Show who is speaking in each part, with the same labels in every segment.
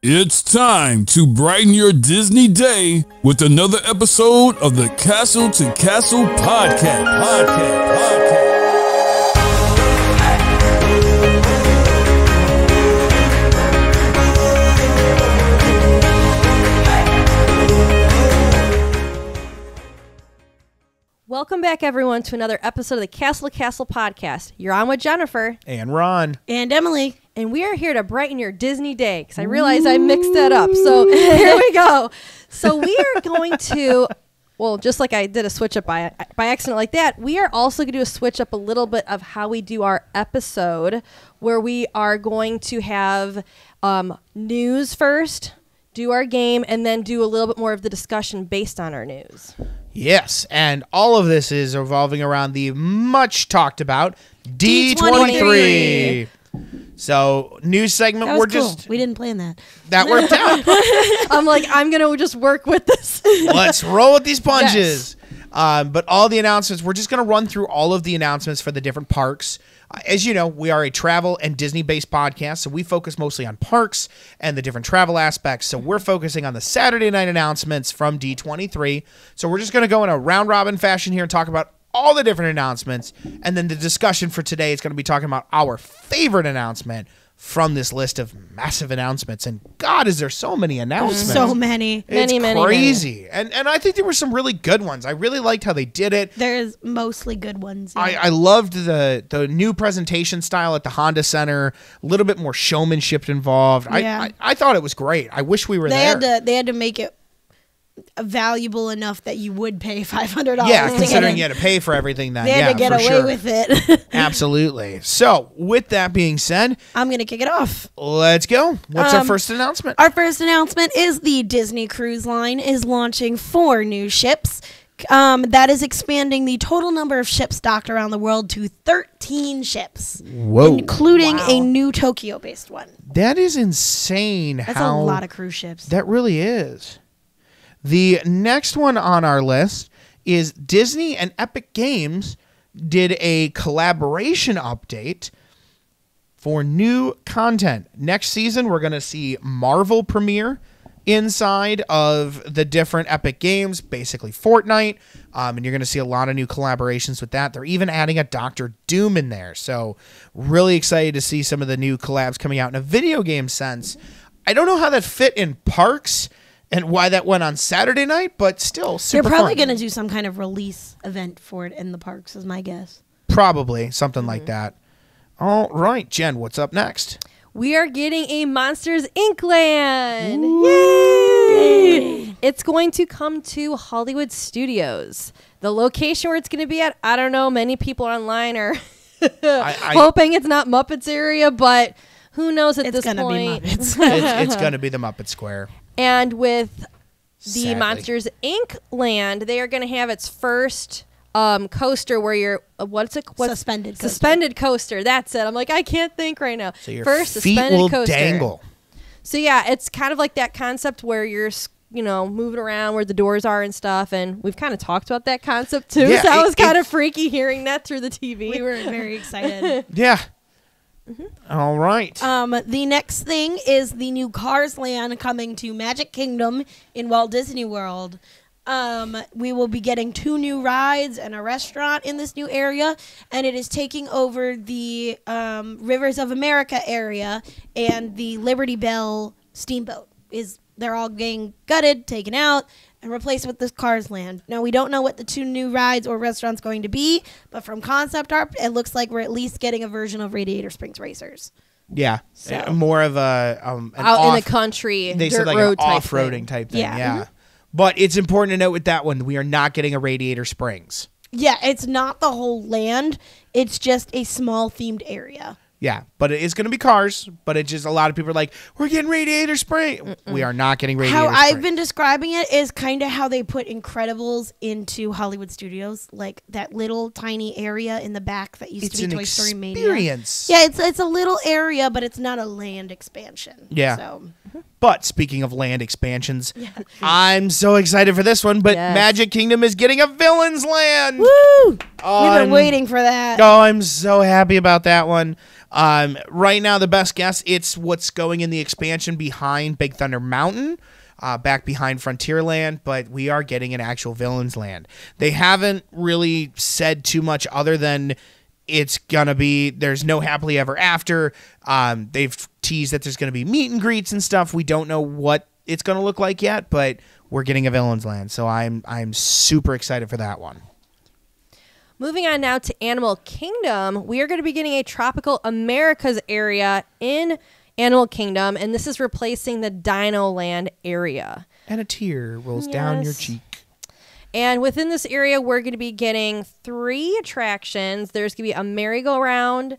Speaker 1: It's time to brighten your Disney day with another episode of the Castle to Castle podcast.
Speaker 2: Welcome back, everyone, to another episode of the Castle to Castle podcast. You're on with Jennifer.
Speaker 3: And Ron.
Speaker 4: And Emily.
Speaker 2: And we are here to brighten your Disney day, because I realized I mixed that up. So here we go. So we are going to, well, just like I did a switch up by accident like that, we are also going to do a switch up a little bit of how we do our episode, where we are going to have news first, do our game, and then do a little bit more of the discussion based on our news.
Speaker 3: Yes, and all of this is revolving around the much talked about D23. So, news segment,
Speaker 4: That was cool. We didn't plan that.
Speaker 3: That worked out.
Speaker 2: I'm like, I'm going to just work with this.
Speaker 3: Let's roll with these punches. Yes. But all the announcements, we're just going to run through all of the announcements for the different parks. As you know, we are a travel and Disney-based podcast, so we focus mostly on parks and the different travel aspects. So we're focusing on the Saturday night announcements from D23. So we're just going to go in a round-robin fashion here and talk about all the different announcements. And then the discussion for today is going to be talking about our favorite announcement from this list of massive announcements. And God, is there so many announcements.
Speaker 4: So many.
Speaker 3: It's crazy. And I think there were some really good ones. I really liked how they did it.
Speaker 4: There's mostly good ones. Yeah.
Speaker 3: I loved the new presentation style at the Honda Center. A little bit more showmanship involved.
Speaker 4: Yeah.
Speaker 3: I thought it was great. I wish we were there.
Speaker 4: They had to make it valuable enough that you would pay $500.
Speaker 3: Yeah, considering you had to pay for everything then.
Speaker 4: They had to get away with it.
Speaker 3: Absolutely. So, with that being said,
Speaker 4: I'm going to kick it off.
Speaker 3: Let's go. What's our first announcement?
Speaker 4: Our first announcement is the Disney Cruise Line is launching 4 new ships. That is expanding the total number of ships docked around the world to 13 ships.
Speaker 3: Whoa.
Speaker 4: Including a new Tokyo-based one.
Speaker 3: That is insane.
Speaker 4: That's a lot of cruise ships.
Speaker 3: That really is. The next one on our list is Disney and Epic Games did a collaboration update for new content. Next season, we're going to see Marvel premiere inside of the different Epic Games, basically Fortnite, and you're going to see a lot of new collaborations with that. They're even adding a Doctor Doom in there, so really excited to see some of the new collabs coming out in a video game sense. I don't know how that fit in parks and why that went on Saturday night, but still super
Speaker 4: They're probably
Speaker 3: fun.
Speaker 4: going to do some kind of release event for it in the parks, is my guess.
Speaker 3: Probably, something like that. All right, Jen, what's up next?
Speaker 2: We are getting a Monsters Inc. land. Yay! It's going to come to Hollywood Studios. The location where it's going to be at, I don't know. Many people online are hoping it's not Muppets area, but who knows at this point.
Speaker 4: It's going to be Muppets.
Speaker 3: It's going to be the Muppet Square.
Speaker 2: And with the
Speaker 3: Sadly.
Speaker 2: Monsters Inc. land, they are going to have its first coaster where you're suspended coaster. That's it. I'm like, I can't think right now.
Speaker 3: So your
Speaker 2: first
Speaker 3: feet
Speaker 2: suspended
Speaker 3: will
Speaker 2: coaster.
Speaker 3: dangle.
Speaker 2: So yeah, it's kind of like that concept where you're moving around where the doors are and stuff, and we've kind of talked about that concept too.
Speaker 3: Yeah,
Speaker 2: so that was kind of freaky hearing that through the TV.
Speaker 4: We were very excited.
Speaker 3: Yeah. All right.
Speaker 4: The next thing is the new Cars Land coming to Magic Kingdom in Walt Disney World. We will be getting 2 new rides and a restaurant in this new area, and it is taking over the Rivers of America area, and the Liberty Bell steamboat they're all getting gutted, taken out, and replaced with this Cars Land. Now, we don't know what the 2 new rides or restaurants going to be, but from concept art, it looks like we're at least getting a version of Radiator Springs Racers.
Speaker 3: Yeah.
Speaker 4: So.
Speaker 3: More of an
Speaker 2: out in the country,
Speaker 3: they
Speaker 2: dirt
Speaker 3: said like
Speaker 2: road
Speaker 3: an off-roading type thing. Yeah. But it's important to note with that one, we are not getting a Radiator Springs.
Speaker 4: Yeah, it's not the whole land. It's just a small themed area.
Speaker 3: Yeah, but it is going to be cars, but it's just a lot of people are like, we're getting Radiator Springs. We are not getting Radiator Springs.
Speaker 4: How I've been describing it is kind of how they put Incredibles into Hollywood Studios, like that little tiny area in the back that used to be Toy Story Mania.
Speaker 3: Experience.
Speaker 4: Yeah, it's a little area, but it's not a land expansion.
Speaker 3: Yeah.
Speaker 4: So.
Speaker 3: But speaking of land expansions, I'm so excited for this one. But
Speaker 2: Yes.
Speaker 3: Magic Kingdom is getting a Villains Land.
Speaker 4: Woo! We've been waiting for that.
Speaker 3: Oh, I'm so happy about that one. Right now, the best guess, it's what's going in the expansion behind Big Thunder Mountain, back behind Frontierland, but we are getting an actual Villains Land. They haven't really said too much other than it's going to be, there's no happily ever after. They've teased that there's going to be meet and greets and stuff. We don't know what it's going to look like yet, but we're getting a Villains Land, so I'm super excited for that one.
Speaker 2: Moving on now to Animal Kingdom, we are going to be getting a Tropical Americas area in Animal Kingdom, and this is replacing the Dino Land area.
Speaker 3: And a tear rolls down your
Speaker 2: Yes.
Speaker 3: cheek.
Speaker 2: And within this area, we're going to be getting 3 attractions. There's going to be a merry-go-round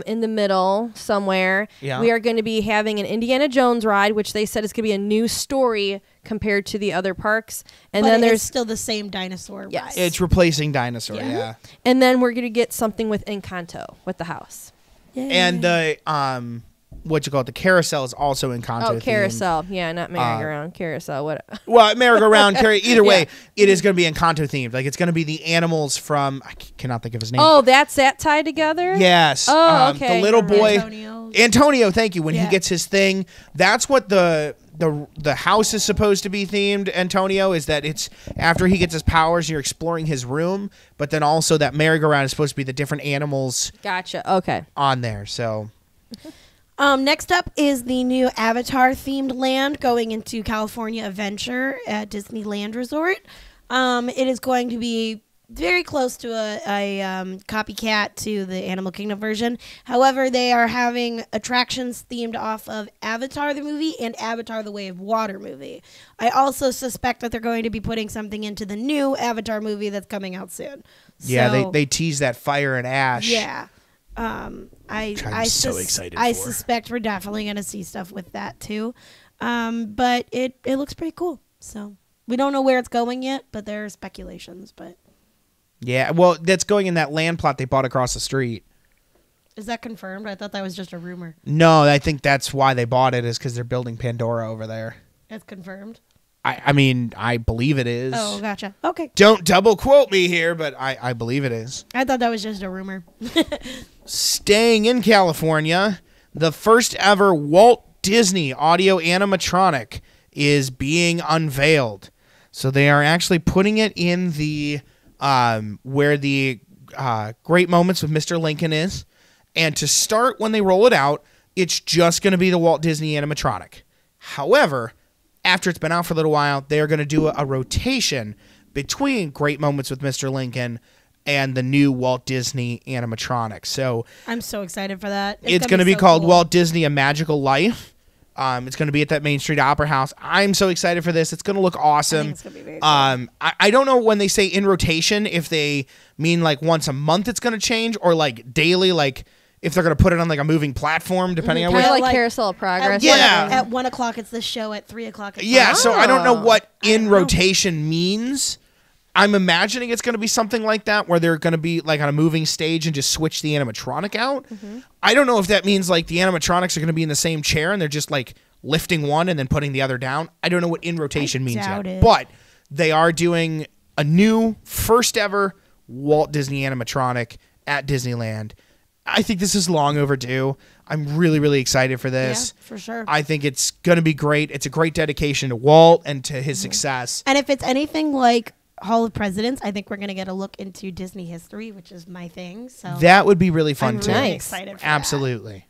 Speaker 2: in the middle somewhere.
Speaker 3: Yeah.
Speaker 2: We are going to be having an Indiana Jones ride, which they said is going to be a new story compared to the other parks. And
Speaker 4: But
Speaker 2: then
Speaker 4: it's
Speaker 2: there's
Speaker 4: still the same dinosaur.
Speaker 2: Yes.
Speaker 4: ride.
Speaker 3: It's replacing Dinosaur,
Speaker 4: Yeah.
Speaker 3: yeah.
Speaker 2: and then we're going to get something with Encanto with the house.
Speaker 3: And the the carousel is also Encanto.
Speaker 2: Oh,
Speaker 3: themed.
Speaker 2: carousel. Yeah, not merry-go-round. Carousel. What?
Speaker 3: Well, merry-go-round, either way, it is going to be Encanto themed. Like, it's going to be the animals from, I cannot think of his name.
Speaker 2: Oh, that's that tied together?
Speaker 3: Yes.
Speaker 2: Oh, okay.
Speaker 3: The little boy.
Speaker 4: Antonio.
Speaker 3: Thank you. When he
Speaker 4: Yeah.
Speaker 3: gets his thing, that's what the house is supposed to be themed, Antonio, is that it's after he gets his powers, you're exploring his room, but then also that merry-go-round is supposed to be the different animals
Speaker 2: Gotcha. Okay.
Speaker 3: on there. So,
Speaker 4: Next up is the new Avatar themed land going into California Adventure at Disneyland Resort. It is going to be very close to a copycat to the Animal Kingdom version. However, they are having attractions themed off of Avatar the movie and Avatar the Way of Water movie. I also suspect that they're going to be putting something into the new Avatar movie that's coming out soon.
Speaker 3: yeah,
Speaker 4: So-
Speaker 3: they tease that fire and ash.
Speaker 4: yeah.
Speaker 3: Which I'm so excited
Speaker 4: I
Speaker 3: for.
Speaker 4: suspect we're definitely going to see stuff with that too. But it looks pretty cool. So we don't know where it's going yet, but there are speculations. But
Speaker 3: Yeah, well, that's going in that land plot they bought across the street.
Speaker 4: is that confirmed? I thought that was just a rumor.
Speaker 3: No, I think that's why they bought it, is because they're building Pandora over there.
Speaker 4: It's confirmed.
Speaker 3: I mean, I believe it is.
Speaker 4: Oh, gotcha. Okay.
Speaker 3: Don't double quote me here, but I believe it is.
Speaker 4: I thought that was just a rumor.
Speaker 3: Staying in California, the first ever Walt Disney audio animatronic is being unveiled. So they are actually putting it in the where the Great Moments with Mr. Lincoln is. And to start, when they roll it out, it's just going to be the Walt Disney animatronic. However, after it's been out for a little while, they're going to do a rotation between Great Moments with Mr. Lincoln and the new Walt Disney animatronic. So
Speaker 4: I'm so excited for that.
Speaker 3: it's going to be
Speaker 4: so
Speaker 3: called
Speaker 4: cool.
Speaker 3: Walt Disney A Magical Life. It's going to be at that Main Street Opera House. I'm so excited for this. It's going to look awesome.
Speaker 4: it's gonna be very cool.
Speaker 3: I don't know when they say in rotation, if they mean like once a month it's going to change, or like daily, like if they're going to put it on like a moving platform, depending on
Speaker 2: Kind of
Speaker 3: which.
Speaker 2: like
Speaker 4: like-
Speaker 2: Carousel of Progress.
Speaker 3: Yeah.
Speaker 4: At 1 o'clock, it's the show. At 3 o'clock, it's
Speaker 3: Yeah, so I don't know what
Speaker 4: I
Speaker 3: in
Speaker 4: don't know.
Speaker 3: rotation means. I'm imagining it's going to be something like that, where they're going to be like on a moving stage and just switch the animatronic out. I don't know if that means like the animatronics are going to be in the same chair and they're just like lifting one and then putting the other down. I don't know what in rotation means
Speaker 4: doubt
Speaker 3: yet.
Speaker 4: it.
Speaker 3: But they are doing a new first ever Walt Disney animatronic at Disneyland. I think this is long overdue. I'm really, really excited for this.
Speaker 4: Yeah, for sure.
Speaker 3: I think it's going to be great. It's a great dedication to Walt and to his success.
Speaker 4: And if it's anything like Hall of Presidents, I think we're going to get a look into Disney history, which is my thing. So
Speaker 3: That would be really fun
Speaker 4: I'm
Speaker 3: too.
Speaker 4: really
Speaker 2: Nice.
Speaker 4: excited for
Speaker 3: Absolutely.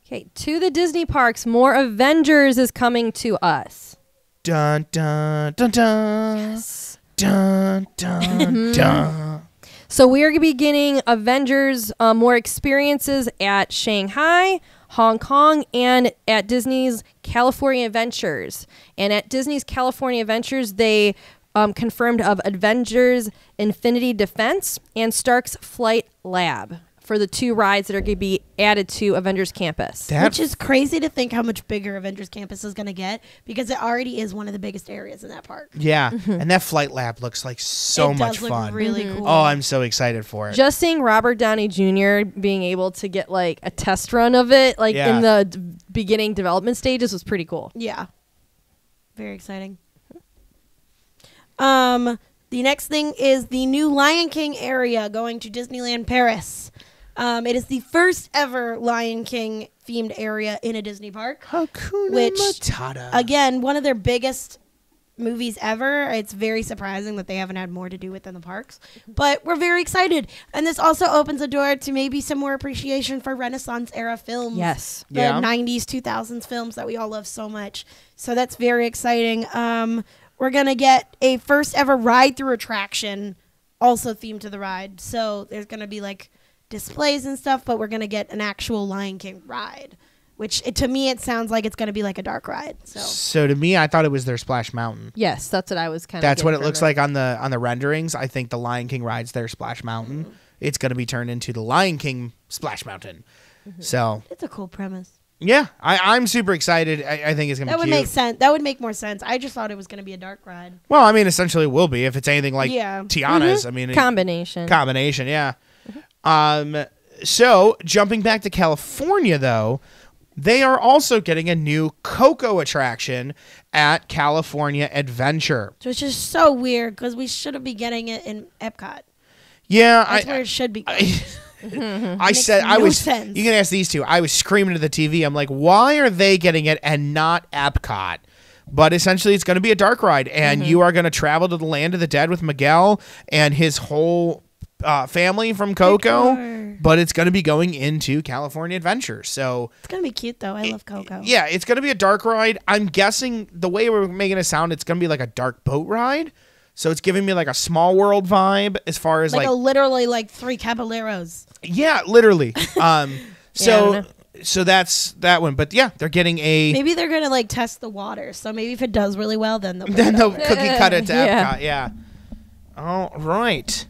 Speaker 2: Okay, to the Disney parks, more Avengers is coming to us.
Speaker 3: Dun dun dun dun.
Speaker 2: Yes.
Speaker 3: Dun dun dun.
Speaker 2: So we are going to be getting Avengers more experiences at Shanghai, Hong Kong, and at Disney's California Adventures. And at Disney's California Adventures, they confirmed of Avengers Infinity Defense and Stark's Flight Lab for the 2 rides that are going to be added to Avengers Campus.
Speaker 4: Which is crazy to think how much bigger Avengers Campus is going to get, because it already is one of the biggest areas in that park.
Speaker 3: Yeah, and that flight lab looks like so
Speaker 4: It
Speaker 3: much
Speaker 4: does look
Speaker 3: fun.
Speaker 4: really cool.
Speaker 3: Oh, I'm so excited for it.
Speaker 2: Just seeing Robert Downey Jr. being able to get like a test run of it, like
Speaker 3: Yeah.
Speaker 2: in the beginning development stages, was pretty cool.
Speaker 4: Yeah. Very exciting. The next thing is the new Lion King area going to Disneyland Paris. It is the first ever Lion King themed area in a Disney park.
Speaker 3: Hakuna
Speaker 4: Which,
Speaker 3: Matata.
Speaker 4: Again, one of their biggest movies ever. It's very surprising that they haven't had more to do with in the parks. But we're very excited. And this also opens a door to maybe some more appreciation for Renaissance era films.
Speaker 2: Yes.
Speaker 4: The
Speaker 3: Yeah.
Speaker 4: 90s, 2000s films that we all love so much. So that's very exciting. We're going to get a first ever ride-through attraction also themed to the ride. So there's going to be like displays and stuff, but we're going to get an actual Lion King ride, which to me it sounds like it's going to be like a dark ride.
Speaker 3: So to me, I thought it was their Splash Mountain.
Speaker 2: Yes, that's what I was kind of.
Speaker 3: That's what it looks like on the renderings. I think the Lion King rides their Splash Mountain. It's going to be turned into the Lion King Splash Mountain. So
Speaker 4: It's a cool premise.
Speaker 3: yeah, I'm super excited. I think it's going to
Speaker 4: That
Speaker 3: be
Speaker 4: would
Speaker 3: cute.
Speaker 4: make sense. That would make more sense. I just thought it was going to be a dark ride.
Speaker 3: Well, I mean, essentially it will be if it's anything like
Speaker 4: Yeah.
Speaker 3: Tiana's. I mean,
Speaker 2: combination.
Speaker 3: combination, yeah. So jumping back to California, though, they are also getting a new Coco attraction at California Adventure.
Speaker 4: Which is so weird because we should be getting it in Epcot.
Speaker 3: Yeah,
Speaker 4: That's where it should be.
Speaker 3: I said I
Speaker 4: no
Speaker 3: was.
Speaker 4: sense.
Speaker 3: You can ask these two. I was screaming to the TV. I'm like, why are they getting it and not Epcot? But essentially, it's going to be a dark ride, and you are going to travel to the land of the dead with Miguel and his whole family from Coco.
Speaker 4: Victor.
Speaker 3: But it's going to be going into California Adventure. So
Speaker 4: It's going to be cute, though. I love Coco.
Speaker 3: yeah, it's going to be a dark ride. I'm guessing the way we're making it sound, it's going to be like a dark boat ride. So it's giving me like a Small World vibe as far as
Speaker 4: Like literally like 3 caballeros.
Speaker 3: yeah, literally.
Speaker 2: I don't
Speaker 3: So that's that one. But yeah, they're getting a
Speaker 4: Maybe they're going to like test the water. So maybe if it does really well, then they'll
Speaker 3: then they'll cookie cut it to
Speaker 2: Yeah.
Speaker 3: Epcot. Yeah. All right.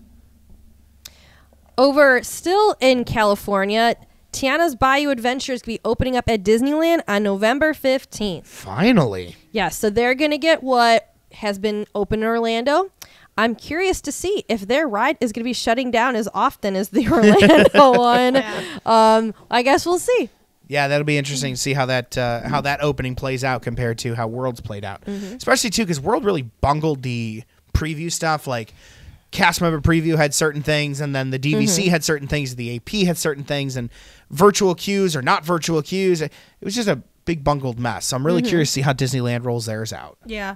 Speaker 2: Over still in California, Tiana's Bayou Adventure is going to be opening up at Disneyland on November 15th.
Speaker 3: Finally.
Speaker 2: Yeah, so they're going to get what has been open in Orlando. I'm curious to see if their ride is going to be shutting down as often as the Orlando one.
Speaker 4: Yeah.
Speaker 2: I guess we'll see.
Speaker 3: Yeah, that'll be interesting to see how that opening plays out compared to how World's played out. Especially too, because World really bungled the preview stuff. Like cast member preview had certain things, and then the DVC had certain things, the AP had certain things, and virtual queues or not virtual queues. It was just a big bungled mess. So I'm really curious to see how Disneyland rolls theirs out.
Speaker 4: Yeah.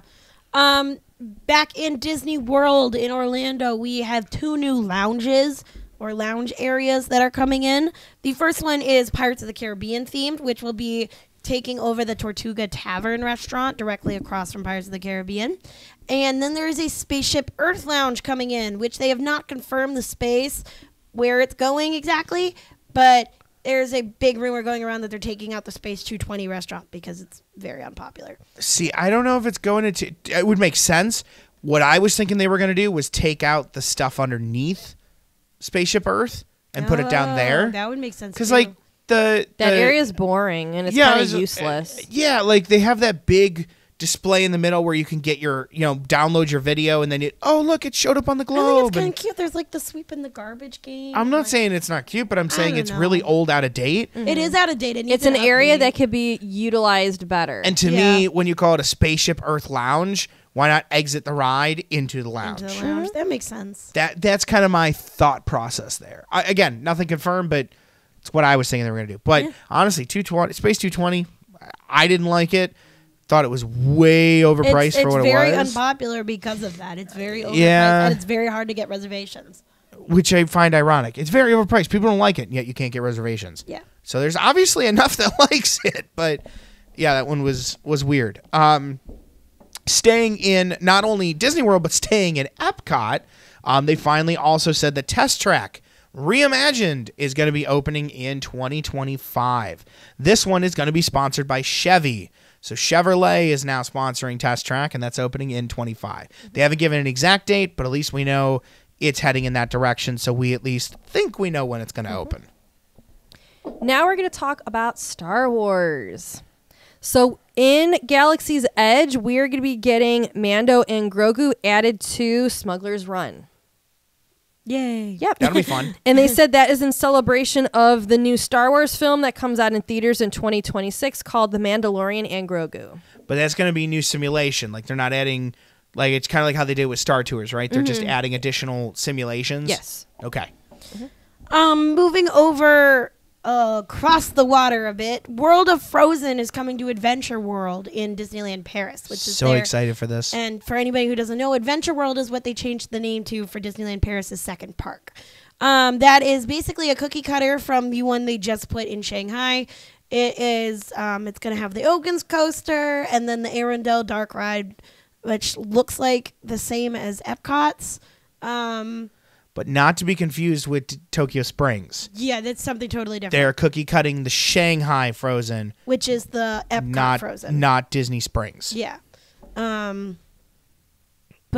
Speaker 4: Back in Disney World in Orlando, we have 2 new lounges or lounge areas that are coming in. The first one is Pirates of the Caribbean themed, which will be taking over the Tortuga Tavern restaurant directly across from Pirates of the Caribbean. And then there is a Spaceship Earth lounge coming in, which they have not confirmed the space where it's going exactly, but there's a big rumor going around that they're taking out the Space 220 restaurant because it's very unpopular.
Speaker 3: See, I don't know if it's going into. It would make sense. What I was thinking they were going to do was take out the stuff underneath Spaceship Earth and put it down there.
Speaker 4: That would make sense.
Speaker 3: Because
Speaker 4: too.
Speaker 3: like
Speaker 2: That area is boring and it's kind of useless.
Speaker 3: Yeah, like they have that big display in the middle where you can get your, download your video, and then look, it showed up on the
Speaker 4: I think
Speaker 3: globe.
Speaker 4: it's kind
Speaker 3: And
Speaker 4: of cute. There's like the sweep in the garbage game.
Speaker 3: I'm not
Speaker 4: Like,
Speaker 3: saying it's not cute, but I'm saying
Speaker 4: don't
Speaker 3: it's
Speaker 4: know.
Speaker 3: really old, out of date.
Speaker 4: it is out of date. It needs
Speaker 2: It's an area
Speaker 4: update.
Speaker 2: that could be utilized better.
Speaker 3: And to me, when you call it a Spaceship Earth lounge, why not exit the ride into the lounge?
Speaker 4: Into the lounge. That makes sense.
Speaker 3: That's kind of my thought process there. Again, nothing confirmed, but it's what I was thinking they were going to do. But honestly, Space 220, I didn't like it. Thought it was way overpriced for what it was.
Speaker 4: It's very unpopular because of that. It's very overpriced,
Speaker 3: Yeah.
Speaker 4: and it's very hard to get reservations.
Speaker 3: Which I find ironic. It's very overpriced. People don't like it, and yet you can't get reservations.
Speaker 4: Yeah.
Speaker 3: So there's obviously enough that likes it, but yeah, that one was weird. Staying in not only Disney World, but staying in Epcot, they finally also said the Test Track Reimagined is going to be opening in 2025. This one is going to be sponsored by Chevy. So Chevrolet is now sponsoring Test Track, and that's opening in 25. They haven't given an exact date, but at least we know it's heading in that direction, so we at least think we know when it's going to open.
Speaker 2: Now we're going to talk about Star Wars. So in Galaxy's Edge, we're going to be getting Mando and Grogu added to Smuggler's Run.
Speaker 4: Yay.
Speaker 2: Yep.
Speaker 3: That'll be fun.
Speaker 2: And they said that is in celebration of the new Star Wars film that comes out in theaters in 2026 called The Mandalorian and Grogu.
Speaker 3: But that's going to be new simulation. Like, they're not adding, like, it's kind of like how they did with Star Tours, right? They're just adding additional simulations.
Speaker 2: Yes.
Speaker 3: Okay.
Speaker 4: Moving over across the water a bit, World of Frozen is coming to Adventure World in Disneyland Paris, which is
Speaker 3: So excited for this.
Speaker 4: And for anybody who doesn't know, Adventure World is what they changed the name to for Disneyland Paris' second park. That is basically a cookie cutter from the one they just put in Shanghai. It is, it's going to have the Ogun's coaster and then the Arendelle Dark Ride, which looks like the same as Epcot's.
Speaker 3: But not to be confused with Tokyo Springs.
Speaker 4: Yeah, that's something totally different.
Speaker 3: They're cookie cutting the Shanghai Frozen,
Speaker 4: Which is the Epcot Frozen.
Speaker 3: not Disney Springs.
Speaker 4: Yeah. But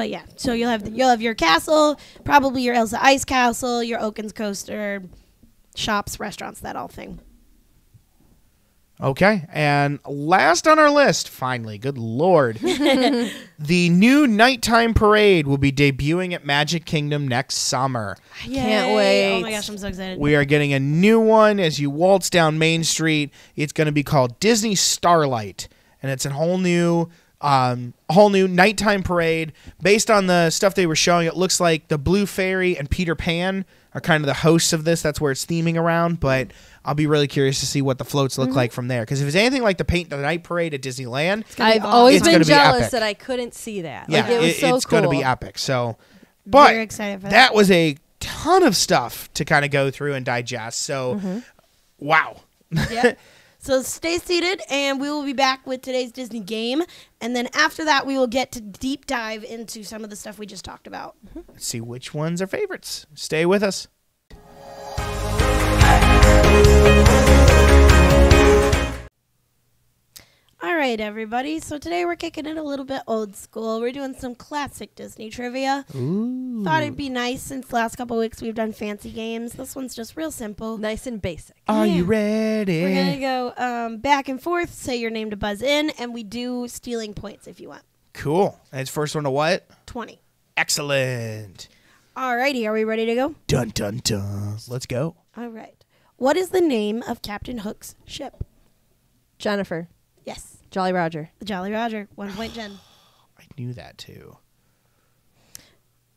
Speaker 4: yeah, so you'll have your castle, probably your Elsa Ice Castle, your Ogun's coaster, shops, restaurants, that all thing.
Speaker 3: Okay, and last on our list, finally, good lord, the new nighttime parade will be debuting at Magic Kingdom next summer.
Speaker 2: Can't
Speaker 4: Yay.
Speaker 2: wait.
Speaker 4: Oh my gosh, I'm so excited.
Speaker 3: We are getting a new one as you waltz down Main Street. It's going to be called Disney Starlight, and it's a whole new nighttime parade. Based on the stuff they were showing, it looks like the Blue Fairy and Peter Pan are kind of the hosts of this. That's where it's theming around, but I'll be really curious to see what the floats look like from there. Because if it's anything like the Paint the Night Parade at Disneyland,
Speaker 2: I've always
Speaker 3: It's
Speaker 2: been
Speaker 3: gonna be
Speaker 2: jealous
Speaker 3: epic.
Speaker 2: that I couldn't see that.
Speaker 3: yeah,
Speaker 2: Like, it was so
Speaker 3: it's
Speaker 2: cool.
Speaker 3: going to be epic. So, but
Speaker 4: Very excited for
Speaker 3: that was a ton of stuff to kind of go through and digest. So, wow.
Speaker 4: Yeah. So stay seated, and we will be back with today's Disney game. And then after that, we will get to deep dive into some of the stuff we just talked about.
Speaker 3: Let's see which ones are favorites. Stay with us.
Speaker 4: All right, everybody. So today we're kicking it a little bit old school. We're doing some classic Disney trivia.
Speaker 3: Ooh.
Speaker 4: Thought it'd be nice since the last couple of weeks we've done fancy games. This one's just real simple.
Speaker 2: Nice and basic.
Speaker 3: Are
Speaker 4: Yeah.
Speaker 3: you ready?
Speaker 4: We're going to go back and forth, say your name to buzz in, and we do stealing points if you want.
Speaker 3: Cool. And it's first one to what?
Speaker 4: 20.
Speaker 3: Excellent.
Speaker 4: All righty. Are we ready to go?
Speaker 3: Dun, dun, dun. Let's go.
Speaker 4: All right. What is the name of Captain Hook's ship?
Speaker 2: Jennifer.
Speaker 4: Yes.
Speaker 2: Jolly Roger.
Speaker 4: The Jolly Roger. 1 point, Jen.
Speaker 3: I knew that too.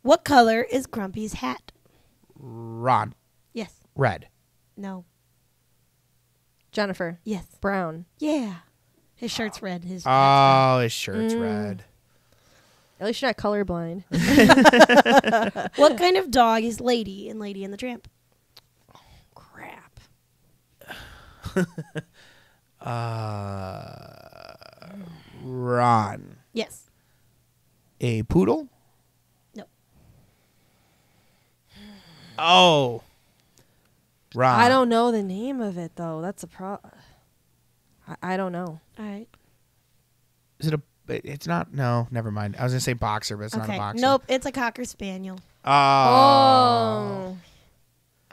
Speaker 4: What color is Grumpy's hat?
Speaker 3: Ron.
Speaker 4: Yes.
Speaker 3: Red.
Speaker 4: No.
Speaker 2: Jennifer.
Speaker 4: Yes.
Speaker 2: Brown.
Speaker 4: Yeah. His shirt's red. His hat's
Speaker 3: Oh, his shirt's red.
Speaker 2: At least you're not colorblind.
Speaker 4: red. What kind of dog is Lady in Lady and the Tramp?
Speaker 2: Crap.
Speaker 3: Ron.
Speaker 4: Yes.
Speaker 3: A poodle?
Speaker 4: No.
Speaker 3: Oh. Ron.
Speaker 2: I don't know the name of it, though. That's a problem. I don't know.
Speaker 4: All right.
Speaker 3: Is it a... It's not... No, never mind. I was going to say boxer, but it's not a
Speaker 4: Okay.
Speaker 3: boxer.
Speaker 4: Nope. It's a Cocker Spaniel.
Speaker 3: Oh.
Speaker 2: Oh.